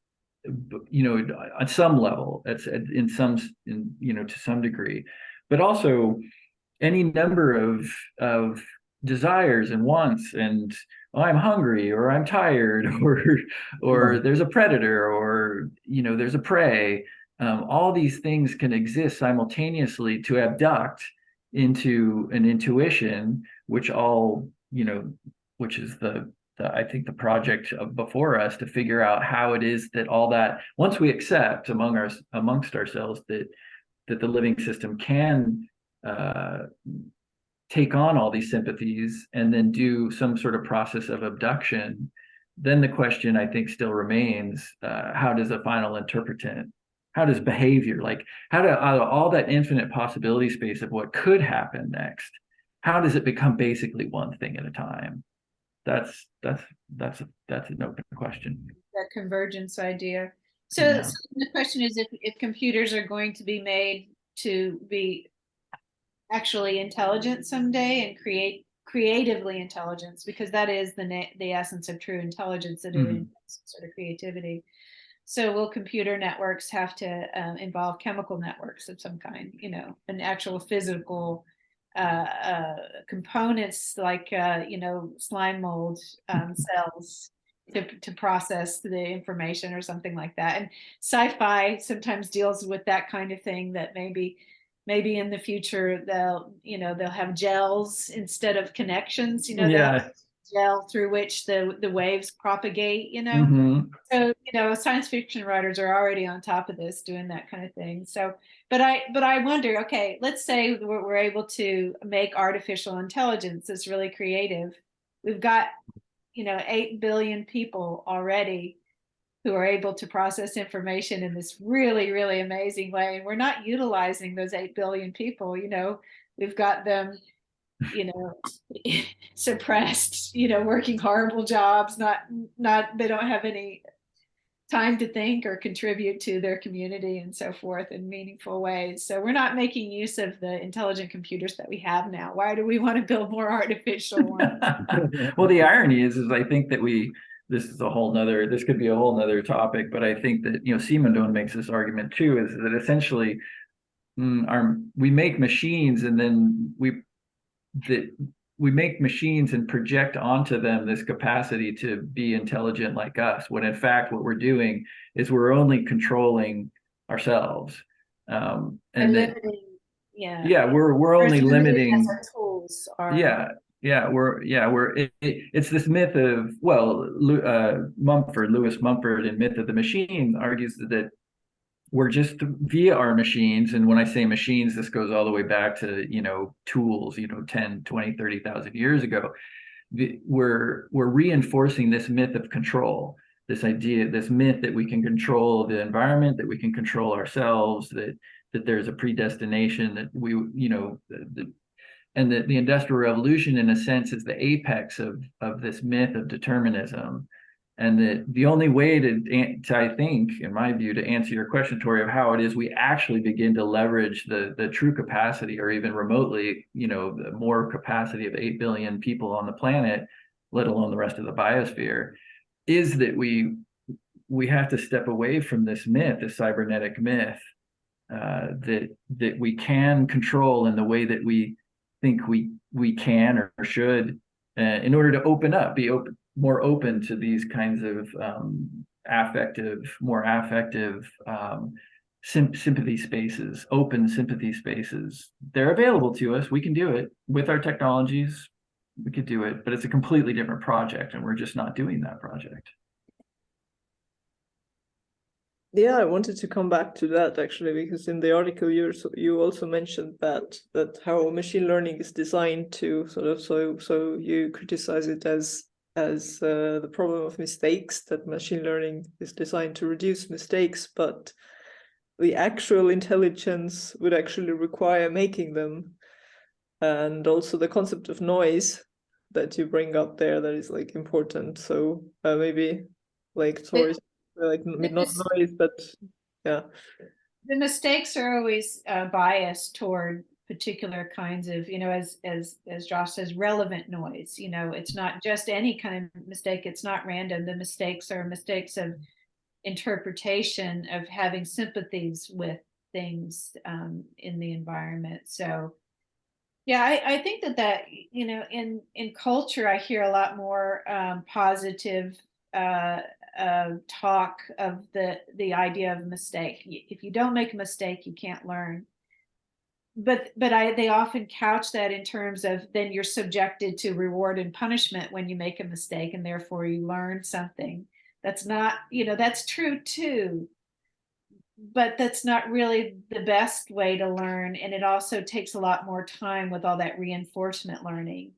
some level, to some degree, but also any number of desires and wants, and I'm hungry, or I'm tired, or there's a predator, or there's a prey. All these things can exist simultaneously to abduct into an intuition, which is I think the project before us to figure out how it is that all that, once we accept amongst ourselves that the living system can take on all these sympathies and then do some sort of process of abduction, then the question I think still remains, how does a final interpretant, how does behavior, out of all that infinite possibility space of what could happen next, how does it become basically one thing at a time? That's an open question. That convergence idea. So the question is, if computers are going to be made to be actually intelligent someday and creatively intelligence, because that is the essence of true intelligence, that it sort of creativity. So will computer networks have to involve chemical networks of some kind, an actual physical components like slime mold cells to process the information or something like that. And sci-fi sometimes deals with that kind of thing, that maybe in the future they'll have gels instead of connections, gel through which the waves propagate, So, science fiction writers are already on top of this, doing that kind of thing. So, but I wonder, okay, let's say we're able to make artificial intelligence that's really creative. We've got 8 billion people already who are able to process information in this really, really amazing way. And we're not utilizing those 8 billion people. We've got them, suppressed, working horrible jobs, they don't have any time to think or contribute to their community and so forth in meaningful ways. So we're not making use of the intelligent computers that we have now. Why do we want to build more artificial ones? Well, the irony is I think that this could be a whole nother topic, but I think that, Simondon makes this argument too, is that essentially we make machines and then we make machines and project onto them this capacity to be intelligent like us, when in fact what we're doing is we're only controlling ourselves. And limiting, we're only limiting our tools are. It's this myth of, Lewis Mumford in Myth of the Machine argues that we're just via our machines. And when I say machines, this goes all the way back to, tools, 10, 20, 30,000 years ago. we're reinforcing this myth of control, this idea, this myth that we can control the environment, that we can control ourselves, that there's a predestination, that we, and that the Industrial Revolution, in a sense, is the apex of this myth of determinism. And that the only way to, I think, in my view, to answer your question, Tori, of how it is we actually begin to leverage the true capacity, or even remotely, the more capacity of 8 billion people on the planet, let alone the rest of the biosphere, is that we have to step away from this myth, this cybernetic myth, that we can control in the way that we think we can or should, in order to open up, be more open to these kinds of more affective sympathy spaces, open sympathy spaces. They're available to us. We can do it with our technologies. We could do it, but it's a completely different project, and we're just not doing that project. Yeah, I wanted to come back to that actually, because in the article you also mentioned that how machine learning is designed to sort of, so you criticize it as the problem of mistakes, that machine learning is designed to reduce mistakes, but the actual intelligence would actually require making them. And also the concept of noise that you bring up there, that is like important. So maybe like Tori, like not noise, but yeah. The mistakes are always biased toward particular kinds of, as Josh says, relevant noise. It's not just any kind of mistake. It's not random. The mistakes are mistakes of interpretation, of having sympathies with things in the environment. So yeah, I think that in culture, I hear a lot more positive talk of the idea of mistake. If you don't make a mistake, you can't learn. But they often couch that in terms of, then you're subjected to reward and punishment when you make a mistake, and therefore you learn something. That's not, that's true too, but that's not really the best way to learn. And it also takes a lot more time with all that reinforcement learning,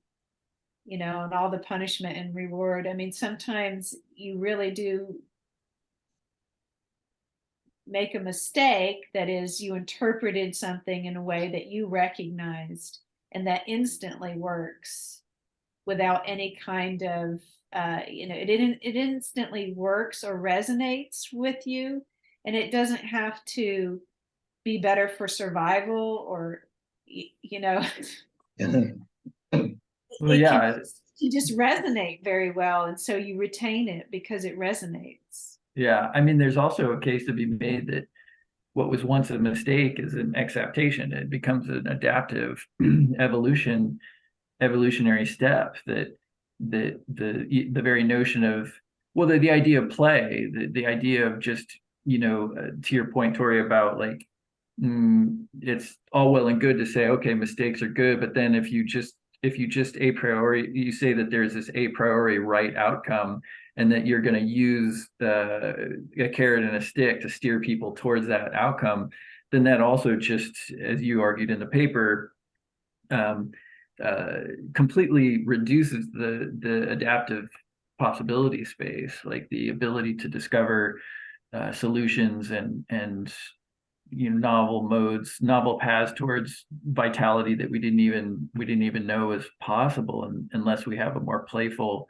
and all the punishment and reward. I mean, sometimes you really do make a mistake, that is, you interpreted something in a way that you recognized, and that instantly works without any kind of it instantly works or resonates with you, and it doesn't have to be better for survival, or Well, yeah, you just resonate very well, and so you retain it because it resonates. Yeah, I mean, there's also a case to be made that what was once a mistake is an acceptation. It becomes an adaptive evolutionary step, that the very notion of, well, the idea of play, the idea of just, to your point, Tori, about like, it's all well and good to say, okay, mistakes are good, but then if you just a priori, you say that there's this a priori right outcome, and that you're going to use a carrot and a stick to steer people towards that outcome, then that also just, as you argued in the paper, completely reduces the adaptive possibility space, like the ability to discover solutions and novel modes, novel paths towards vitality that we didn't even know was possible, unless we have a more playful,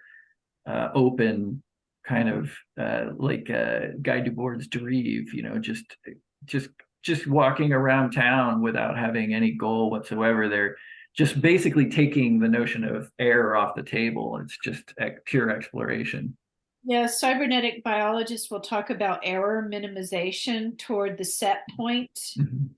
open kind of like Guy Debord's Derive, just walking around town without having any goal whatsoever. They're just basically taking the notion of error off the table. It's just pure exploration. Yeah, cybernetic biologists will talk about error minimization toward the set point,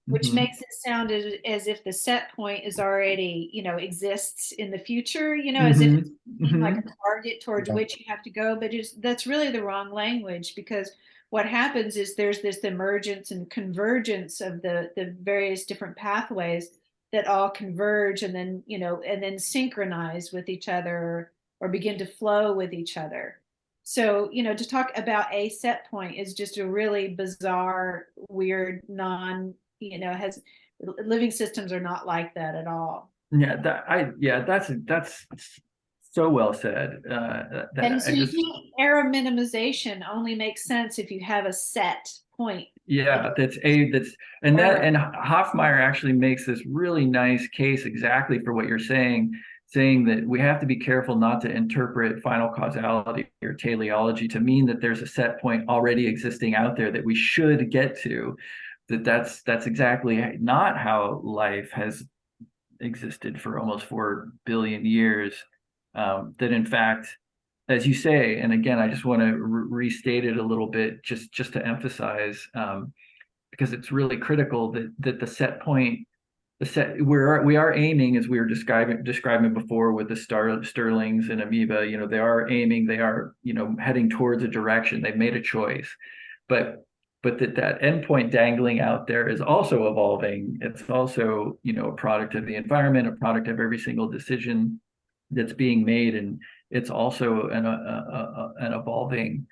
which makes it sound as if the set point is already, exists in the future, as if it's like a target towards which you have to go. But that's really the wrong language, because what happens is there's this emergence and convergence of the various different pathways that all converge and then synchronize with each other, or begin to flow with each other. So, to talk about a set point is just a really bizarre, weird, living systems are not like that at all. Yeah, that's So well said. That And so I just, error minimization only makes sense if you have a set point. yeah, and Hoffmeyer actually makes this really nice case exactly for what you're saying that we have to be careful not to interpret final causality or teleology to mean that there's a set point already existing out there that we should get to. That's exactly not how life has existed for almost 4 billion years. That in fact, as you say, and again, I just want to restate it a little bit, just to emphasize, because it's really critical that the set point, we are aiming, as we were describing before with the Stirlings and amoeba, they are aiming, they are heading towards a direction. They've made a choice, but that endpoint dangling out there is also evolving. It's also a product of the environment, a product of every single decision that's being made, and it's also an evolving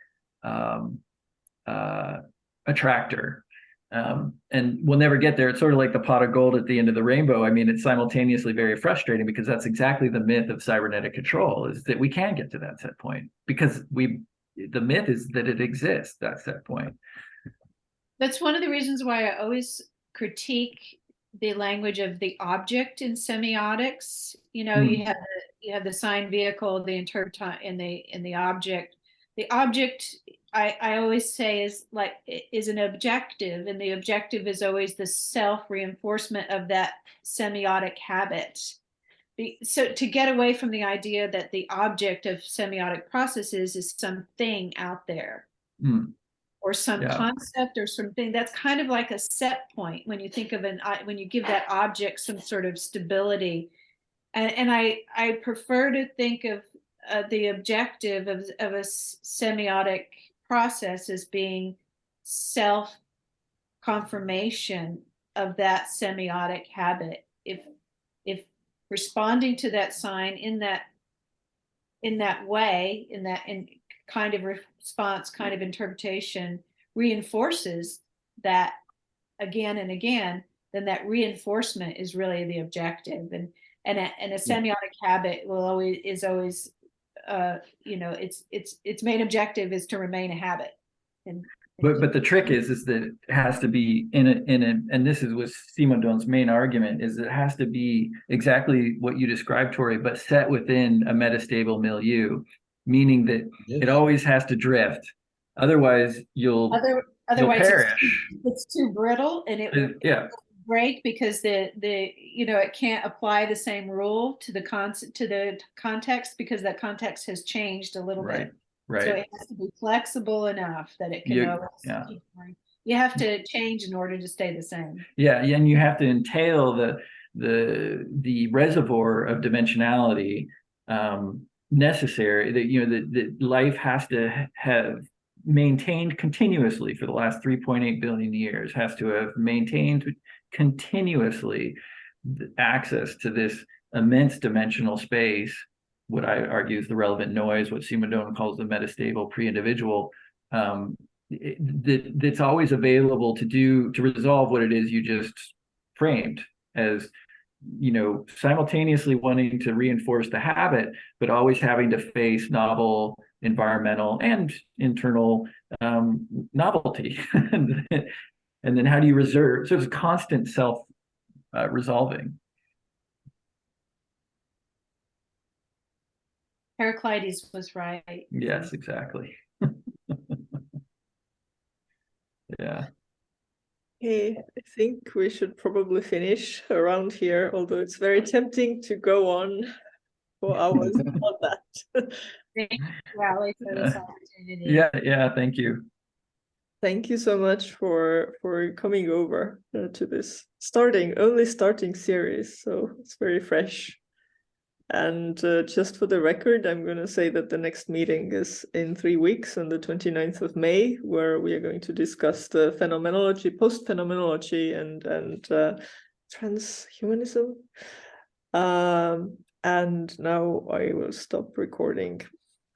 attractor. And we'll never get there. It's sort of like the pot of gold at the end of the rainbow. I mean, it's simultaneously very frustrating because that's exactly the myth of cybernetic control, is that we can get to that set point because the myth is that it exists, that set point. That's one of the reasons why I always critique the language of the object in semiotics. You have the sign vehicle, the interpreter, and the object. The object, I always say, is an objective, and the objective is always the self-reinforcement of that semiotic habit. So to get away from the idea that the object of semiotic processes is something out there. Or some concept or something, that's kind of like a set point when you think of when you give that object some sort of stability. And I prefer to think of the objective of a semiotic process as being self-confirmation of that semiotic habit. If responding to that sign in that way, in kind of response, kind of interpretation, reinforces that again and again, then that reinforcement is really the objective. And a semiotic habit is always its main objective is to remain a habit. But the trick is that it has to be and this was Simondon's main argument, is it has to be exactly what you described, Tori, but set within a metastable milieu, meaning that it always has to drift. Otherwise, you'll perish. It's too brittle, and it will break because it can't apply the same rule to the context because that context has changed a little bit. Right. So it has to be flexible enough that it can you have to change in order to stay the same. Yeah, and you have to entail the reservoir of dimensionality necessary, that life has to have maintained continuously for the last 3.8 billion years, has to have maintained continuously access to this immense dimensional space, what I argue is the relevant noise, what Simondon calls the metastable pre-individual, that's always available to resolve what it is you just framed as, simultaneously wanting to reinforce the habit, but always having to face novel environmental and internal novelty. And then how do you reserve? So it's constant self-resolving. Heraclides was right. Yes, exactly. Yeah. Okay, I think we should probably finish around here, although it's very tempting to go on for hours on that. Thank you, Allie, for this opportunity. Yeah, thank you. Thank you so much for coming over to this only starting series, so it's very fresh. And just for the record, I'm going to say that the next meeting is in 3 weeks on the 29th of May, where we are going to discuss the phenomenology, post-phenomenology, and transhumanism. And now I will stop recording.